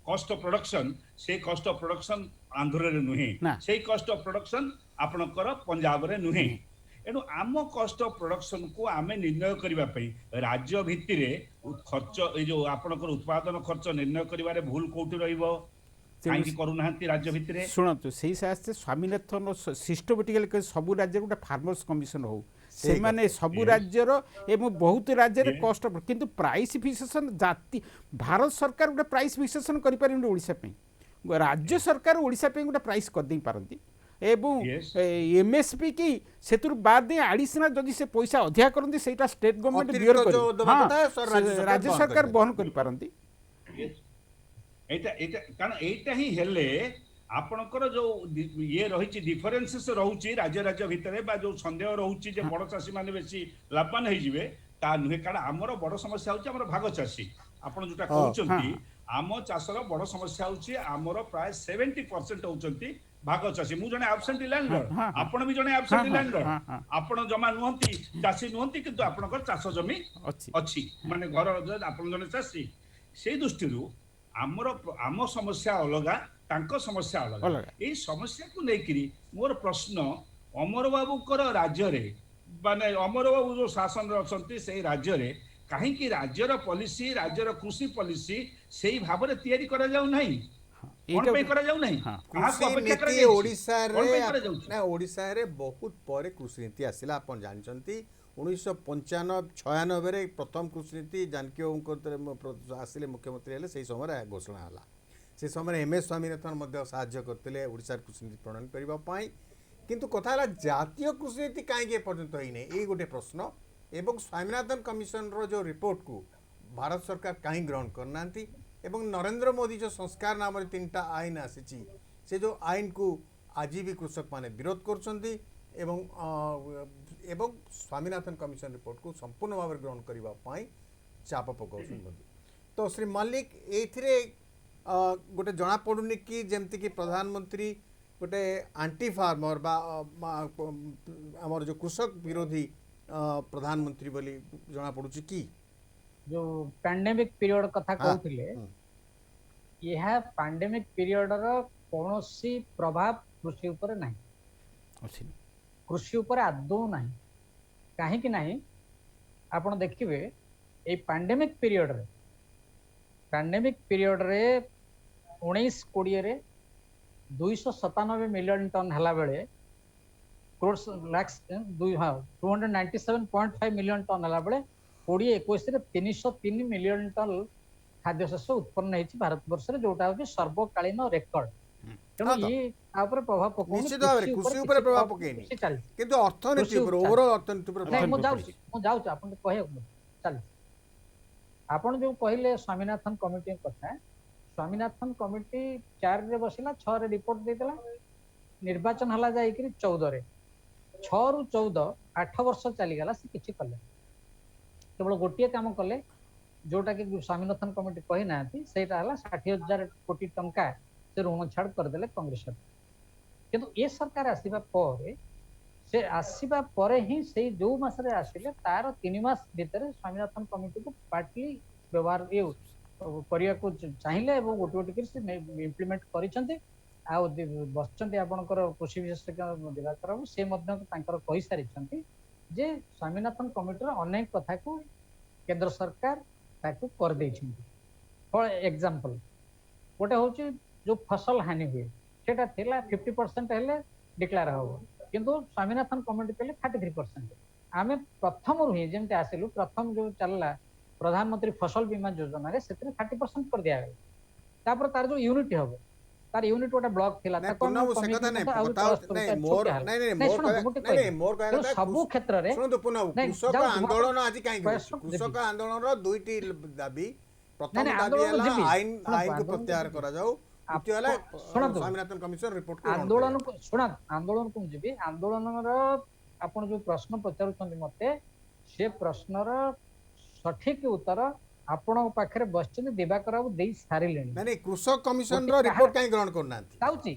Speaker 4: कॉस्ट ऑफ प्रोडक्शन से कॉस्ट ऑफ प्रोडक्शन आंध्र रे नुहे
Speaker 2: ना।
Speaker 4: से कॉस्ट ऑफ प्रोडक्शन आपणकर पंजाब रे नुहे एणु आम कॉस्ट ऑफ प्रोडक्शन को आमे निर्णय करिबा पई राज्य भित्तिरे खर्च ए जो आपणकर उत्पादन खर्च निर्णय करिबारे भूल कोठी रहिबो काहे कि करू नाहंती राज्य भित्तिरे
Speaker 2: शुणु से शास्त्र स्वामीनाथन सिस्टमेटिकल सबू राज्य गोटे फार्मर्स कमिशन हो से माने सबू राज्यर एवं बहुत राज्य रे कॉस्ट किंतु प्राइस फिक्सेशन जाति भारत सरकार गोटे प्राइस फिक्सेशन करि पारिन ओडिसा पे राज्य सरकार ओडिसा पे गोटे प्राइस कर दे पारंती एवं
Speaker 4: Yes.
Speaker 2: एमएसपी की सेतुर बाद दे एडिशनल जदि से पैसा अधिया करंती सेटा स्टेट गवर्नमेंट
Speaker 1: अतिरिक्त
Speaker 2: बियर
Speaker 1: जो दबा
Speaker 2: कर
Speaker 1: कथा है, सर, राज्य
Speaker 2: राज्य
Speaker 1: सरकार बहन
Speaker 2: सरकार
Speaker 1: करिपारे।
Speaker 2: बहन करि पारंती।
Speaker 4: एटा कारण एटा ही हेले आपणकर जो ये रही डिफरेन्सेस रहउची राज्य राज्य भितरे बा जो संदेह रहउची जे बड़ चाषी माने बेसी लाभवान होई जिवे ता नुहे कारण हमर बड़ समस्या होची हमर भाग चाषी आपण जोटा कहउचंती आम चाषर बड़ समस्या होची हमर प्राय 70% होउचंती भाग चाषी मु जने एब्सेंट लैंडर आपण भी जने एब्सेंट लैंडर आपण जमा नुहंती चाषी नुहंती किंतु आपणकर चाष जमी अछि माने घर आपण जने चाषी से दृष्टिरू आम समस्या अलगा तांको समस्या अलगा
Speaker 2: अलगा।
Speaker 4: एई समस्या को लेकिरी मोर प्रश्न अमर बाबूकर राज्य रे माने अमर बाबू जो शासन रे अछंती सेई राज्य रे काहे कि राज्यर पॉलिसी राज्यर कृषि पॉलिसी सेई भाबरे तयारी करा जाउ नहीं कोन पे करा जाउ नहीं
Speaker 1: कृषि नीति ओडिसा रे ना ओडिसा रे बहुत परे कृषि नीति आसिला आपण जानचंती 1995 96 रे प्रथम कृषि नीति जानकी आसिले मुख्यमंत्री हेले सेही समय घोषणा हला से समय एमएस स्वामीनाथन मध्य साहाय्य करते ओडिसा कृषि नीति प्रणयन करबा पाई किंतु कथा हला जातीय कृषि नीति काहे पर्यंत होई नै ए गोटे प्रश्न एवं स्वामीनाथन कमिशन रो जो रिपोर्ट को भारत सरकार काहे ग्रहण करनांती एवं नरेंद्र मोदी जो संस्कार नाम रे 3टा आईन आसीची से जो आईन को आज भी कृषक माने विरोध करछंती एवं स्वामीनाथन कमिशन रिपोर्ट को संपूर्ण भाव ग्रहण करबा पाई चाप पकाउछन तो श्री मल्लिक एथिरे गोटे जना पड़ुनी कि जेमती कि प्रधानमंत्री गोटे आंटी फार्मर बा आमर जो कृषक विरोधी प्रधानमंत्री बोली जना पड़ुची कि
Speaker 5: जो पैंडेमिक पीरियड कथा कहथिले यह पैंडेमिक पीरियड रो कोनोसी प्रभाव कृषि ऊपर नहीं
Speaker 2: अछि
Speaker 5: कृषि ऊपर आदौ नहीं काहे कि नहीं आपण देखिबे ए पैंडेमिक पीरियड रे 19-20 रे 297 मिलियन टन हला बेले क्रोर्स लैक्स 297.5 मिलियन टन हला बेले 2021 रे 303 मिलियन टन खाद्य शस्य उत्पन्न होती भारत वर्ष रे जोटा होची सर्वकालीन रेकर्ड ତେଣୁ
Speaker 1: ହଁ ତ।
Speaker 5: ଇଏ ତା ଉପରେ ପ୍ରଭାବ ପକଉନି,
Speaker 1: ନିଶ୍ଚିତ ଭାବରେ କୃଷି ଉପରେ
Speaker 5: କିଛି
Speaker 1: ପ୍ରଭାବ
Speaker 5: କମ
Speaker 1: ପକେଇନି
Speaker 5: କିଛି ଚାଲିଛି।
Speaker 1: କିନ୍ତୁ ଅର୍ଥନୀତି
Speaker 5: କୃଷି
Speaker 1: ଉପରେ
Speaker 5: ଉପରେ
Speaker 1: ଓଭରଅଲ୍ ଅର୍ଥନୀତି ଉପରେ
Speaker 5: ନାଇଁ
Speaker 1: ପ୍ରଭାବ
Speaker 5: ମୁଁ
Speaker 1: ପକେଇଛି।
Speaker 5: ଯାଉଛି ଆପଣ କହିବାକୁ ଚାଲିଛି। ଆପଣ ଯୋଉ କହିଲେ ସ୍ୱାମୀନାଥନ କମିଟି କଥା, ସ୍ୱାମୀନାଥନ କମିଟି 4ରେ ବସିଲା, 6ରେ ରିପୋର୍ଟ ଦେଇଥିଲା, ନିର୍ବାଚନ ହେଲା ଯାଇକିରି 14ରେ, 6ରୁ 14 8 ବର୍ଷ ଚାଲିଗଲା, ସେ କିଛି କଲେ କେବଳ ଗୋଟିଏ କାମ କଲେ ଯୋଉଟା କି ସ୍ୱାମୀନାଥନ କମିଟି କହିନାହାନ୍ତି, ସେଇଟା ହେଲା 60,000 କୋଟି ଟଙ୍କା ସେ ଋଣ ଛାଡ଼ କରିଦେଲେ କଂଗ୍ରେସ ସରକାର। କିନ୍ତୁ ଏ ସରକାର ଆସିବା ପରେ ହିଁ ସେଇ ଯୋଉ ମାସରେ ଆସିଲେ ତାର 3 ମାସ ଭିତରେ ସ୍ୱାମୀନାଥନ କମିଟିକୁ ପାର୍ଟଲି ବ୍ୟବହାର କରିବାକୁ ଚାହିଁଲେ ଏବଂ ଗୋଟେ ଗୋଟେ କରି ସେ ଇମ୍ପ୍ଲିମେଣ୍ଟ କରିଛନ୍ତି। ଆଉ ବସିଛନ୍ତି ଆପଣଙ୍କର କୃଷି ବିଶେଷଜ୍ଞ ଦିବାକର ବାବୁ, ସେ ମଧ୍ୟ ତାଙ୍କର କହିସାରିଛନ୍ତି ଯେ ସ୍ୱାମୀନାଥନ କମିଟିର ଅନେକ କଥାକୁ କେନ୍ଦ୍ର ସରକାର ତାକୁ କରିଦେଇଛନ୍ତି। ଫର ଏକ୍ସାମ୍ପଲ ଗୋଟେ ହଉଛି ଯୋଉ ଫସଲ ହାନି ହୁଏ ସେଟା ଥିଲା 50% ହେଲେ ଡିକ୍ଲାର ହବ, କିନ୍ତୁ ସ୍ୱାମୀନାଥନ କମିଟି କହିଲେ 33%। ଆମେ ପ୍ରଥମରୁ ହିଁ ଯେମିତି ଆସିଲୁ, ପ୍ରଥମ ଯୋଉ ଚାଲିଲା ପ୍ରଧାନମନ୍ତ୍ରୀ ଫସଲ ବୀମା ଯୋଜନାରେ ସେଥିରେ 30% କରିଦିଆଗଲା। ତାପରେ ତାର ଯୋଉ ୟୁନିଟ୍ ହବ, ତାର ୟୁନିଟ୍ ଗୋଟେ ବ୍ଲକ ଥିଲା,
Speaker 1: ନାଇଁ
Speaker 5: ତାକୁ ଆମେ
Speaker 1: ପୂର୍ଣ୍ଣବାବୁ ସେ
Speaker 5: କମିଟି
Speaker 1: କଥା ନାଇଁ,
Speaker 5: ଆହୁରି
Speaker 1: କଥା
Speaker 5: ତଳ
Speaker 1: ହଉଛି
Speaker 5: ସ୍ତରକୁ
Speaker 1: ନାଇଁ
Speaker 5: ତାର
Speaker 1: ମୋର
Speaker 5: ଛୋଟିଆ ହେଲା।
Speaker 1: ନାଇଁ ନାଇଁ
Speaker 5: ନାଇଁ
Speaker 1: ମୋର
Speaker 5: ଶୁଣନ୍ତୁ
Speaker 1: କହିବା
Speaker 5: ମୁଁ ଟିକେ
Speaker 1: ନାଇଁ ନାଇଁ
Speaker 5: କହିବି।
Speaker 1: ମୋର କହିବା
Speaker 5: ତେଣୁ
Speaker 1: କଥା
Speaker 5: ସବୁ କ୍ଷେତ୍ରରେ
Speaker 1: ଶୁଣନ୍ତୁ ପୂର୍ଣ୍ଣବାବୁ,
Speaker 5: ନାଇଁ
Speaker 1: କୃଷକ
Speaker 5: ଯାଉଛି ମୁଁ
Speaker 1: ଆନ୍ଦୋଳନ ଆଜି କାହିଁକି
Speaker 5: ପ୍ରୟାସ
Speaker 1: ହଉଛି?
Speaker 5: ଦେବି।
Speaker 1: କୃଷକ ଆନ୍ଦୋଳନର ଦୁଇଟି ଦାବି, ପ୍ରଥମ
Speaker 5: ନାଇଁ,
Speaker 1: ଦାବି
Speaker 5: ଆନ୍ଦୋଳନକୁ
Speaker 1: ହେଲା
Speaker 5: ଯିବି। ଶୁଣନ୍ତୁ,
Speaker 1: ଆଇନକୁ
Speaker 5: ଆନ୍ଦୋଳନକୁ
Speaker 1: ପ୍ରତ୍ୟାହାର
Speaker 5: ଯିବି।
Speaker 1: କରାଯାଉ, ଦ୍ୱିତୀୟ ହେଲା
Speaker 5: ଶୁଣନ୍ତୁ,
Speaker 1: ସ୍ୱାମୀନାଥନ କମିଶନ ରିପୋର୍ଟକୁ ଗ୍ରହଣ କରିବା।
Speaker 5: ଆନ୍ଦୋଳନକୁ ମୁଁ ଯିବି। ଆନ୍ଦୋଳନର ଆପଣ ଯୋଉ ପ୍ରଶ୍ନ ପଚାରୁଛନ୍ତି ମତେ, ସେ ପ୍ରଶ୍ନର ସଠିକ ଉତ୍ତର ଆପଣଙ୍କ ପାଖରେ ବସିଛନ୍ତି ଦିବାକର ବାବୁ ଦେଇ ସାରିଲେଣି।
Speaker 1: ନାଇଁ ନାଇଁ କୃଷକ
Speaker 5: ଗୋଟେ
Speaker 1: କମିଶନର
Speaker 5: କାହାର
Speaker 1: ରିପୋର୍ଟ କାହିଁ ଗ୍ରହଣ କରୁନାହାନ୍ତି?
Speaker 5: ଯାଉଛି,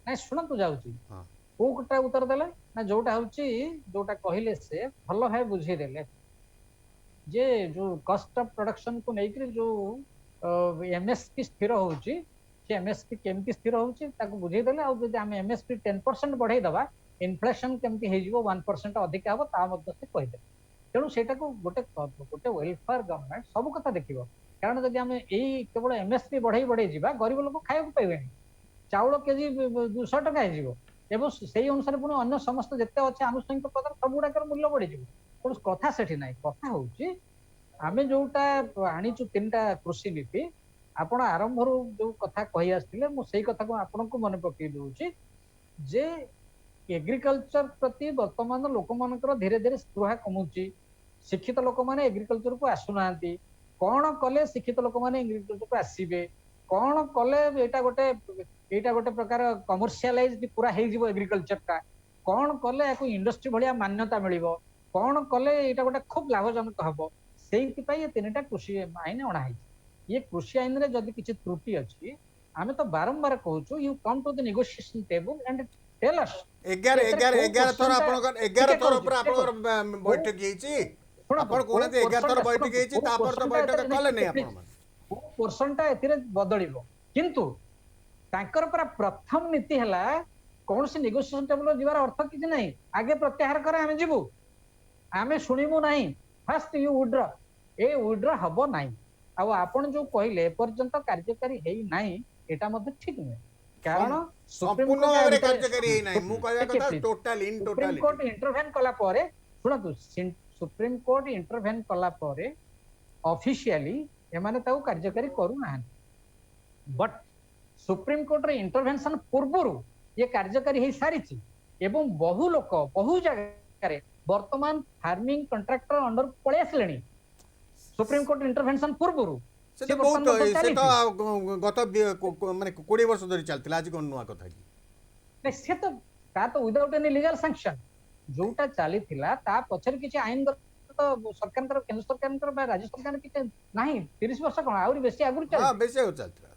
Speaker 5: ନାଇଁ ଶୁଣନ୍ତୁ ଯାଉଛି,
Speaker 1: ହଁ
Speaker 5: କୋଉ ଗୋଟେ ଉତ୍ତର ଦେଲେ ନା ଯୋଉଟା ହଉଛି ଯୋଉଟା କହିଲେ ସେ ଭଲ ଭାବେ ବୁଝେଇଦେଲେ ଯେ ଯୋଉ କଷ୍ଟ ଅଫ ପ୍ରଡକ୍ସନ କୁ ନେଇକି ଯୋଉ ଏମଏସପି ସ୍ଥିର ହଉଛି, ସେ ଏମଏସପି କେମିତି ସ୍ଥିର ହଉଛି ତାକୁ ବୁଝେଇଦେଲେ। ଆଉ ଯଦି ଆମେ ଏମଏସପି 10% ବଢେଇ ଦବା, ଇନଫ୍ଲେସନ କେମିତି ହେଇଯିବ 1% ଅଧିକା ହବ ତା ମଧ୍ୟ ସେ କହିଦେଲେ। ତେଣୁ ସେଇଟାକୁ ଗୋଟେ ୱେଲଫେୟାର ଗଭର୍ଣ୍ଣମେଣ୍ଟ ସବୁ କଥା ଦେଖିବ। କାରଣ ଯଦି ଆମେ ଏଇ କେବଳ ଏମଏସପି ବଢେଇ ଯିବା, ଗରିବ ଲୋକ ଖାଇବାକୁ ପାଇବେନି, ଚାଉଳ କେଜି 200 ଟଙ୍କା ହେଇଯିବ ଏବଂ ସେଇ ଅନୁସାରେ ପୁଣି ଅନ୍ୟ ସମସ୍ତ ଯେତେ ଅଛି ଆନୁଷଙ୍ଗିକ ପଦାର୍ଥ ସବୁ ଗୁଡାକର ମୂଲ୍ୟ ବଢିଯିବ। ତେଣୁ କଥା ସେଠି ନାହିଁ, କଥା ହଉଛି ଆମେ ଯୋଉଟା ଆଣିଛୁ 3ଟା କୃଷି ନୀତି, ଆପଣ ଆରମ୍ଭରୁ ଯୋଉ କଥା କହି ଆସିଥିଲେ ମୁଁ ସେଇ କଥାକୁ ଆପଣଙ୍କୁ ମନେ ପକେଇ ଦଉଛି ଯେ ଏଗ୍ରିକଲଚର ପ୍ରତି ବର୍ତ୍ତମାନ ଲୋକମାନଙ୍କର ଧୀରେ ଧୀରେ ସ୍ପୃହା କମୁଛି। ଶିକ୍ଷିତ ଲୋକମାନେ ଏଗ୍ରିକଲଚରକୁ ଆସୁନାହାନ୍ତି। କଣ କଲେ ଶିକ୍ଷିତ ଲୋକମାନେ ଏଗ୍ରିକଲଚରକୁ ଆସିବେ, କଣ କଲେ ଏଇଟା ଗୋଟେ ପ୍ରକାର କମର୍ସିଆଲାଇଜ ପୁରା ହେଇଯିବ ଏଗ୍ରିକଲଚରଟା, କଣ କଲେ ଏହାକୁ ଇଣ୍ଡଷ୍ଟ୍ରି ଭଳିଆ ମାନ୍ୟତା ମିଳିବ, କଣ କଲେ ଏଇଟା ଗୋଟେ ଖୁବ ଲାଭଜନକ ହବ, ସେଇଥିପାଇଁ ଏ 3ଟା କୃଷି ଆଇନ ଅଣାହେଇଛି। ଇଏ କୃଷି ଆଇନରେ ଯଦି କିଛି ତ୍ରୁଟି ଅଛି, ଆମେ ତ ବାରମ୍ବାର କହୁଛୁ you come to the negotiation table and tell us.
Speaker 1: 11 ଥର ଆପଣଙ୍କର 11 ଥର ଉପରେ ଆପଣଙ୍କର ବୈଠକ ହେଇଛି। ଆପଣ କହୁନାହାନ୍ତି 11 ଥର ବୈଠକ ହେଇଛି, ତାପରେ ତ ବୈଠକ କଲେ ନାହିଁ ଆପଣମାନେ।
Speaker 5: କୋଉ ପୋର୍ସନଟା ଏଥିରେ ବଦଳିବ, କିନ୍ତୁ ତାଙ୍କର ପୁରା ପ୍ରଥମ ନୀତି ହେଲା କୌଣସି ନେଗୋସିଏସନ ଟେବୁଲ ଯିବାର ଅର୍ଥ କିଛି ନାହିଁ, ଆଗେ ପ୍ରତ୍ୟାହାର କରେ ଆମେ ଯିବୁ, ଆମେ ଶୁଣିବୁ ନାହିଁ, ଫାଷ୍ଟ ୟୁ ୱିଡ୍ର। ଏ ୱିଡ୍ର ହବ ନାହିଁ। ଆଉ ଆପଣ ଯୋଉ କହିଲେ ଏପର୍ଯ୍ୟନ୍ତ କାର୍ଯ୍ୟକାରୀ ହେଇନାହିଁ, ଏଟା ମଧ୍ୟ ଠିକ ନୁହେଁ। କାରଣ
Speaker 1: ସମ୍ପୂର୍ଣ୍ଣ ଭାବରେ କାର୍ଯ୍ୟକାରୀ ହେଇନାହିଁ। ମୁଁ କହିବା କଥା ଟୋଟାଲ ଇନ୍ ଟୋଟାଲିଟି।
Speaker 5: ସୁପ୍ରିମକୋର୍ଟ ଇଣ୍ଟରଭେନ କଲା ପରେ, ଶୁଣନ୍ତୁ, ସୁପ୍ରିମକୋର୍ଟ ଇଣ୍ଟରଭେନ କଲା ପରେ ଅଫିସିଆଲି ଏମାନେ ତାକୁ କାର୍ଯ୍ୟକାରୀ କରୁନାହାନ୍ତି। ବଟ୍ ସୁପ୍ରିମକୋର୍ଟର ଇଣ୍ଟରଭେନସନ ପୂର୍ବରୁ ଇଏ କାର୍ଯ୍ୟକାରୀ ହେଇସାରିଛି ଏବଂ ବହୁ ଲୋକ ବହୁ ଜାଗାରେ ବର୍ତ୍ତମାନ ଫାର୍ମିଂ କଣ୍ଟ୍ରାକ୍ଟର ଅଣ୍ଡରକୁ ପଳେଇ ଆସିଲେଣି ସୁପ୍ରିମକୋର୍ଟ ଇଣ୍ଟରଭେନସନ ପୂର୍ବରୁ।
Speaker 1: ସେ ତ ବହୁତ ସେ ତ ଗତ ମାନେ 20 ବର୍ଷ ଧରି ଚାଲିଥିଲା, ଆଜି କ'ଣ ନୂଆ କଥା କି?
Speaker 5: ସେ ତ ତାର ତ ୱିଦାଉଟ୍ ଏନି ଲିଗାଲ ସାଂକ୍ସନ ଯୋଉଟା ଚାଲିଥିଲା, ତା ପଛରେ କିଛି ଆଇନଗତ ସରକାରଙ୍କର, କେନ୍ଦ୍ର ସରକାରଙ୍କର ବା ରାଜ୍ୟ ସରକାର କିଛି ନାହିଁ। 30 ବର୍ଷ କ'ଣ ଆହୁରି ବେଶୀ ଆଗରୁ ଚାଲିଛି।
Speaker 1: ବେଶୀ ଆଉ ଚାଲିଥିଲା।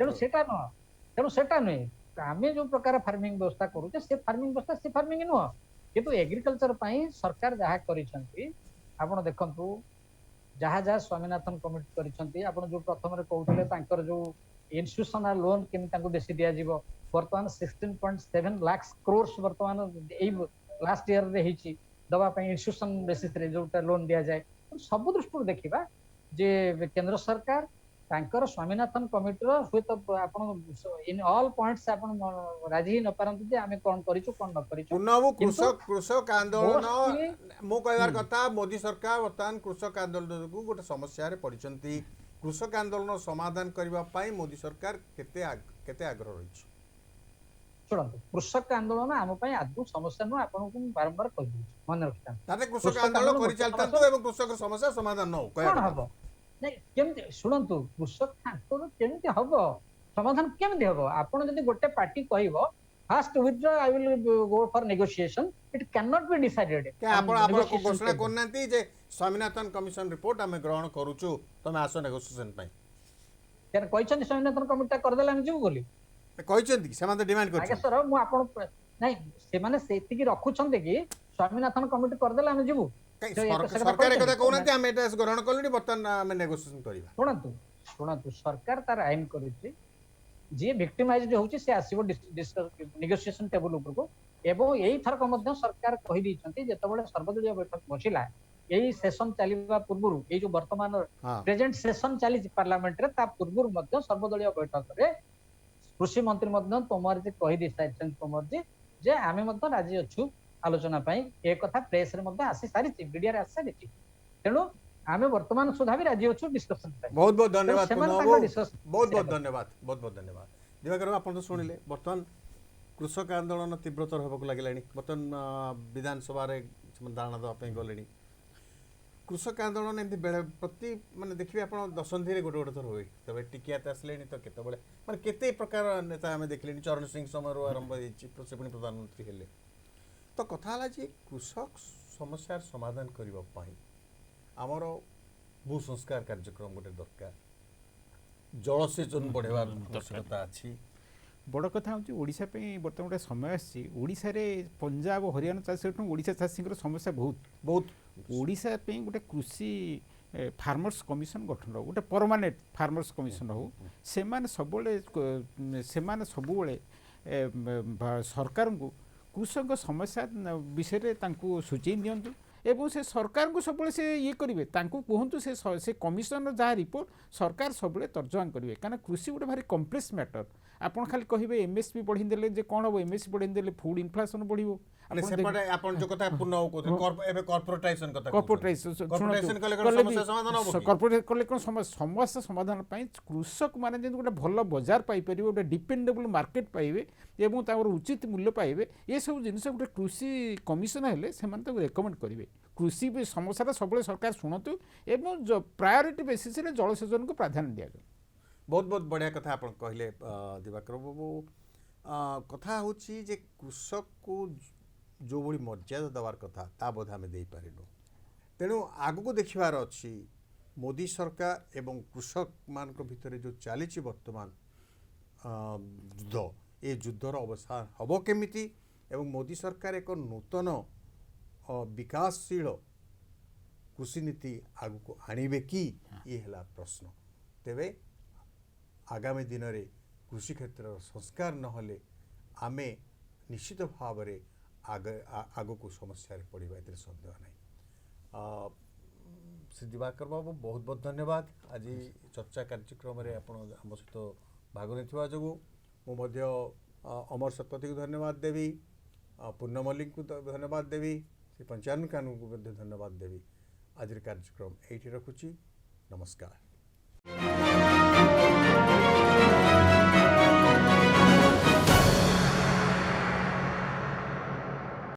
Speaker 5: ତେଣୁ ସେଟା ନୁହେଁ। ଆମେ ଯୋଉ ପ୍ରକାର ଫାର୍ମିଂ ବ୍ୟବସ୍ଥା କରୁଛେ, ସେ ଫାର୍ମିଂ ବ୍ୟବସ୍ଥା ସେ ଫାର୍ମିଂ ନୁହଁ। କିନ୍ତୁ ଏଗ୍ରିକଲଚର ପାଇଁ ସରକାର ଯାହା କରିଛନ୍ତି, ଆପଣ ଦେଖନ୍ତୁ ଯାହା ଯାହା ସ୍ୱାମୀନାଥନ କମିଟି କରିଛନ୍ତି, ଆପଣ ଯୋଉ ପ୍ରଥମରେ କହୁଥିଲେ ତାଙ୍କର ଯୋଉ ଇନଷ୍ଟିଟ୍ୟୁସନାଲ ଲୋନ କେମିତି ତାଙ୍କୁ ବେଶୀ ଦିଆଯିବ, ବର୍ତ୍ତମାନ 16.7 ଲାख crores ବର୍ତ୍ତମାନ ଏଇ ଲାଷ୍ଟ ଇୟରରେ ହେଇଛି ଦବା ପାଇଁ ଇନଷ୍ଟିଟ୍ୟୁସନ ବେସିସରେ ଯୋଉଟା ଲୋନ ଦିଆଯାଏ। ସବୁ ଦୃଷ୍ଟିରୁ ଦେଖିବା ଯେ କେନ୍ଦ୍ର ସରକାର ତାଙ୍କର ସ୍ୱାମୀନାଥନ କମିଟିର ହୁଏତ ଆପଣ ଇନ୍ ଅଲ୍ ପଏଣ୍ଟସ ଆପଣ ରାଜି ହେଇ ନପାରନ୍ତି ଯେ ଆମେ କ'ଣ କରିଛୁ କ'ଣ ନ କରିଛୁ।
Speaker 1: ପୂର୍ଣ୍ଣବାବୁ, କୃଷକ ଆନ୍ଦୋଳନ, ମୁଁ କହିବାର
Speaker 5: ହୁଁ।
Speaker 1: କଥା ମୋଦି ସରକାର ବର୍ତ୍ତମାନ କୃଷକ ଆନ୍ଦୋଳନ ଯୋଗୁଁ ଗୋଟେ ସମସ୍ୟାରେ ପଡ଼ିଛନ୍ତି। କୃଷକ ଆନ୍ଦୋଳନ ସମାଧାନ କରିବା ପାଇଁ ମୋଦି ସରକାର କେତେ ଆଗ୍ରହ ରହିଛି?
Speaker 5: ଶୁଣନ୍ତୁ କୃଷକ ଆନ୍ଦୋଳନ ଆମ ପାଇଁ ଆଦୌ ସମସ୍ୟା ନୁହଁ, ଆପଣଙ୍କୁ ମୁଁ ବାରମ୍ବାର କହିଦେଉଛି, ମନେ ରଖିଥାନ୍ତୁ।
Speaker 1: ତାହେଲେ କୃଷକ
Speaker 5: କୃଷକ
Speaker 1: ଆନ୍ଦୋଳନ
Speaker 5: ଆନ୍ଦୋଳନ
Speaker 1: କରିଚାଲିଥାନ୍ତୁ ଏବଂ କୃଷକ ସମସ୍ୟା ସମାଧାନ ନ ହଉ କହିବା
Speaker 5: କଣ
Speaker 1: କଥା।
Speaker 5: ହବ? ନାଇଁ କେମିତି ଶୁଣନ୍ତୁ, କୃଷକ ଆନ୍ଦୋଳନ କେମିତି ହବ, ସମାଧାନ କେମିତି ହବ? ଆପଣ ଯଦି ଗୋଟେ ପାର୍ଟି କହିବ first withdraw I will go for negotiation, it can not be decided.
Speaker 1: ଆପଣ ଘୋଷଣା କରୁନାହାନ୍ତି ଯେ ସ୍ୱାମୀନାଥନ କମିଶନ ରିପୋର୍ଟ ଆମେ ଗ୍ରହଣ କରୁଛୁ, ତମେ ଆସ ନେଗୋସିଏସନ ପାଇଁ
Speaker 5: କହିଛନ୍ତି ସ୍ୱାମୀନାଥନ କମିଟିଟା କରିଦେଲେ ଆମେ ଯିବୁ ବୋଲି?
Speaker 1: କହିଛନ୍ତି, ସେମାନେ ଡିମାଣ୍ଡ କରିଛନ୍ତି।
Speaker 5: ନାଗେଶ୍ୱର, ମୁଁ ଆପଣ ନାଇଁ ସେମାନେ ସେତିକି ରଖୁଛନ୍ତି କି ସ୍ୱାମୀନାଥନ କମିଟି କରିଦେଲେ ଆମେ ଯିବୁ?
Speaker 1: ସରକାର ଏକଥା କହୁନାହାନ୍ତି ଆମେ ଏଟା ଗ୍ରହଣ କଲୁଣି, ବର୍ତ୍ତମାନ ଆମେ ନେଗୋସିଏସନ କରିବା।
Speaker 5: ଶୁଣନ୍ତୁ ଶୁଣନ୍ତୁ, ସରକାର ତାର ଆଇନ କରୁଛି, ଯିଏ ଭିକ୍ଟିମାଇଜଡ ହଉଛି ସେ ଆସିବ ନେଗୋସିଏସନ ଟେବୁଲ ଉପରକୁ। ଏବଂ ଏଇଥରକ ମଧ୍ୟ ସରକାର କହିଦେଇଛନ୍ତି, ଯେତେବେଳେ ସର୍ବଦଳୀୟ ବୈଠକ ବସିଲା ଏଇ ସେସନ ଚାଲିବା ପୂର୍ବରୁ, ଏଇ ଯୋଉ ବର୍ତ୍ତମାନ ପ୍ରେଜେଣ୍ଟ ସେସନ ଚାଲିଛି ପାର୍ଲାମେଣ୍ଟରେ, ତା ପୂର୍ବରୁ ମଧ୍ୟ ସର୍ବଦଳୀୟ ବୈଠକରେ କୃଷି ମନ୍ତ୍ରୀ ମଧ୍ୟ ତୋମରଜୀ କହିଦେଇ ସାରିଛନ୍ତି, ତୋମରଜୀ, ଯେ ଆମେ ମଧ୍ୟ ରାଜି ଅଛୁ ଆଲୋଚନା ପାଇଁ। ଏ କଥା ପ୍ରେସରେ ମଧ୍ୟ ଆସି ସାରିଛି, ମିଡିଆରେ ଆସି ସାରିଛି। ତେଣୁ ଆମେ ବର୍ତ୍ତମାନ ସୁଦ୍ଧା ବି ରାଜି ଅଛୁ ଡିସ୍କସନ ପାଇଁ।
Speaker 1: ବହୁତ ବହୁତ ଧନ୍ୟବାଦ।
Speaker 5: ସେମାନେ
Speaker 1: ପୁନଃ
Speaker 5: ତାଙ୍କ
Speaker 1: ବହୁତ
Speaker 5: discuss
Speaker 1: ବହୁତ ଧନ୍ୟବାଦ, ବହୁତ ବହୁତ ଧନ୍ୟବାଦ। ଦିବାକର ବାବୁ, ଆପଣ ତ ଶୁଣିଲେ, ବର୍ତ୍ତମାନ କୃଷକ ଆନ୍ଦୋଳନ ତୀବ୍ରତର ହେବାକୁ ଲାଗିଲାଣି। ବର୍ତ୍ତମାନ ବିଧାନସଭାରେ ସେମାନେ ଧାରଣା ଦେବା ପାଇଁ ଗଲେଣି। କୃଷକ ଆନ୍ଦୋଳନ ଏମିତି ବେଳେ ପ୍ରତି ମାନେ ଦେଖିବେ ଆପଣ ଦଶନ୍ଧିରେ ଗୋଟେ ଗୋଟେ ଥର ହୁଏ। ତେବେ ଟିକିଆତ ଆସିଲେଣି ତ କେତେବେଳେ ମାନେ କେତେ ପ୍ରକାର ନେତା ଆମେ ଦେଖିଲେଣି। ଚରଣ ସିଂ ସମୟରୁ ଆରମ୍ଭ ହେଇଛି, ସେ ପୁଣି ପ୍ରଧାନମନ୍ତ୍ରୀ ହେଲେ। ତ କଥା ହେଲା ଯେ କୃଷକ ସମସ୍ୟାର ସମାଧାନ କରିବା ପାଇଁ ଆମର ଭୂ ସଂସ୍କାର କାର୍ଯ୍ୟକ୍ରମ ଗୋଟେ ଦରକାର, ଜଳସେଚନ ବଢ଼େଇବାର ଆବଶ୍ୟକତା ଅଛି।
Speaker 2: ବଡ଼ କଥା ହେଉଛି ଓଡ଼ିଶା ପାଇଁ ବର୍ତ୍ତମାନ ଗୋଟେ ସମୟ ଆସିଛି, ଓଡ଼ିଶାରେ ପଞ୍ଜାବ ହରିୟାଣା ଚାଷୀଠୁ ଓଡ଼ିଶା ଚାଷୀଙ୍କର ସମସ୍ୟା ବହୁତ
Speaker 1: ବହୁତ
Speaker 2: ଓଡ଼ିଶା ପାଇଁ ଗୋଟେ କୃଷି ଫାର୍ମର୍ସ କମିଶନ ଗଠନ ହଉ, ଗୋଟେ ପରମାନେଣ୍ଟ ଫାର୍ମର୍ସ କମିଶନ ହଉ। ସେମାନେ ସବୁବେଳେ ସରକାରଙ୍କୁ କୃଷକ ସମସ୍ୟା ବିଷୟରେ ତାଙ୍କୁ ସୂଚେଇ ଦିଅନ୍ତୁ ଏବଂ ସେ ସରକାରଙ୍କୁ ସବୁବେଳେ ସେ ଇଏ କରିବେ, ତାଙ୍କୁ କୁହନ୍ତୁ ସେ କମିଶନର ଯାହା ରିପୋର୍ଟ ସରକାର ସବୁବେଳେ ତର୍ଜମା କରିବେ। କାରଣ କୃଷି ଗୋଟେ ଭାରି କମ୍ପ୍ଲେକ୍ସ ମ୍ୟାଟର। ଆପଣ ଖାଲି କହିବେ ଏମ୍ଏସ୍ପି ବଢ଼େଇ ଦେଲେ ଯେ କ'ଣ ହେବ, ଏମ୍ଏସ୍ପି ବଢ଼େଇ ଦେଲେ ଫୁଡ୍ ଇନଫ୍ଲେସନ୍ ବଢ଼ିବ।
Speaker 1: ସେପଟେ ଆପଣ ଯୋଉ କଥା ପୂର୍ଣ୍ଣ କହୁଥିଲେ, ଏବେ କର୍ପୋରେଟାଇଜେସନ କଥା
Speaker 2: କର୍ପୋରେଟାଇଜେସନ
Speaker 1: କଲେ କ'ଣ ସମସ୍ୟା ସମାଧାନ ହେବ କି?
Speaker 2: କର୍ପୋରେଟ କଲେ କ'ଣ ସମସ୍ୟା ସମାଧାନ ପାଇଁ କୃଷକମାନେ ଯେମିତି ଗୋଟେ ଭଲ ବଜାର ପାଇପାରିବେ, ଗୋଟେ ଡିପେଣ୍ଡେବଲ୍ ମାର୍କେଟ ପାଇବେ ଏବଂ ତାଙ୍କର ଉଚିତ ମୂଲ୍ୟ ପାଇବେ, ଏସବୁ ଜିନିଷ ଗୋଟେ କୃଷି କମିଶନ ହେଲେ ସେମାନେ ତାକୁ ରେକମେଣ୍ଡ କରିବେ। କୃଷି ସମସ୍ୟାଟା ସବୁବେଳେ ସରକାର ଶୁଣନ୍ତୁ ଏବଂ ପ୍ରାୟୋରିଟି ବେସିସ୍ରେ ଜଳସେଚନକୁ ପ୍ରାଧାନ୍ୟ ଦିଆଯାଉ।
Speaker 1: ବହୁତ ବହୁତ ବଢ଼ିଆ କଥା ଆପଣ କହିଲେ ଦିବାକର ବାବୁ। କଥା ହେଉଛି ଯେ କୃଷକକୁ ଯେଉଁଭଳି ମର୍ଯ୍ୟାଦା ଦେବାର କଥା ତା ବୋଧ ଆମେ ଦେଇପାରିନୁ। ତେଣୁ ଆଗକୁ ଦେଖିବାର ଅଛି ମୋଦି ସରକାର ଏବଂ କୃଷକମାନଙ୍କ ଭିତରେ ଯେଉଁ ଚାଲିଛି ବର୍ତ୍ତମାନ ଯୁଦ୍ଧ, ଏ ଯୁଦ୍ଧର ଅବସାନ ହେବ କେମିତି ଏବଂ ମୋଦି ସରକାର ଏକ ନୂତନ ବିକାଶଶୀଳ କୃଷିନୀତି ଆଗକୁ ଆଣିବେ କି, ଇଏ ହେଲା ପ୍ରଶ୍ନ। ତେବେ ଆଗାମୀ ଦିନରେ କୃଷି କ୍ଷେତ୍ରର ସଂସ୍କାର ନହେଲେ ଆମେ ନିଶ୍ଚିତ ଭାବରେ ଆଗକୁ ସମସ୍ୟାରେ ପଡ଼ିବା, ଏଥିରେ ସନ୍ଦେହ ନାହିଁ। ଶ୍ରୀ ଦିବାକର ବାବୁ, ବହୁତ ବହୁତ ଧନ୍ୟବାଦ। ଆଜି ଚର୍ଚ୍ଚା କାର୍ଯ୍ୟକ୍ରମରେ ଆପଣ ଆମ ସହିତ ଭାଗ ନେଇଥିବା ଯୋଗୁଁ ମୁଁ ମଧ୍ୟ ଅମର ଶତପଥୀକୁ ଧନ୍ୟବାଦ ଦେବି, ପୂର୍ଣ୍ଣ ମଲ୍ଲିକଙ୍କୁ ଧନ୍ୟବାଦ ଦେବି, ଶ୍ରୀ ପଞ୍ଚାନନ କାନୁନଙ୍କୁ ମଧ୍ୟ ଧନ୍ୟବାଦ ଦେବି। ଆଜିର କାର୍ଯ୍ୟକ୍ରମ ଏଇଠି ରଖୁଛି। ନମସ୍କାର।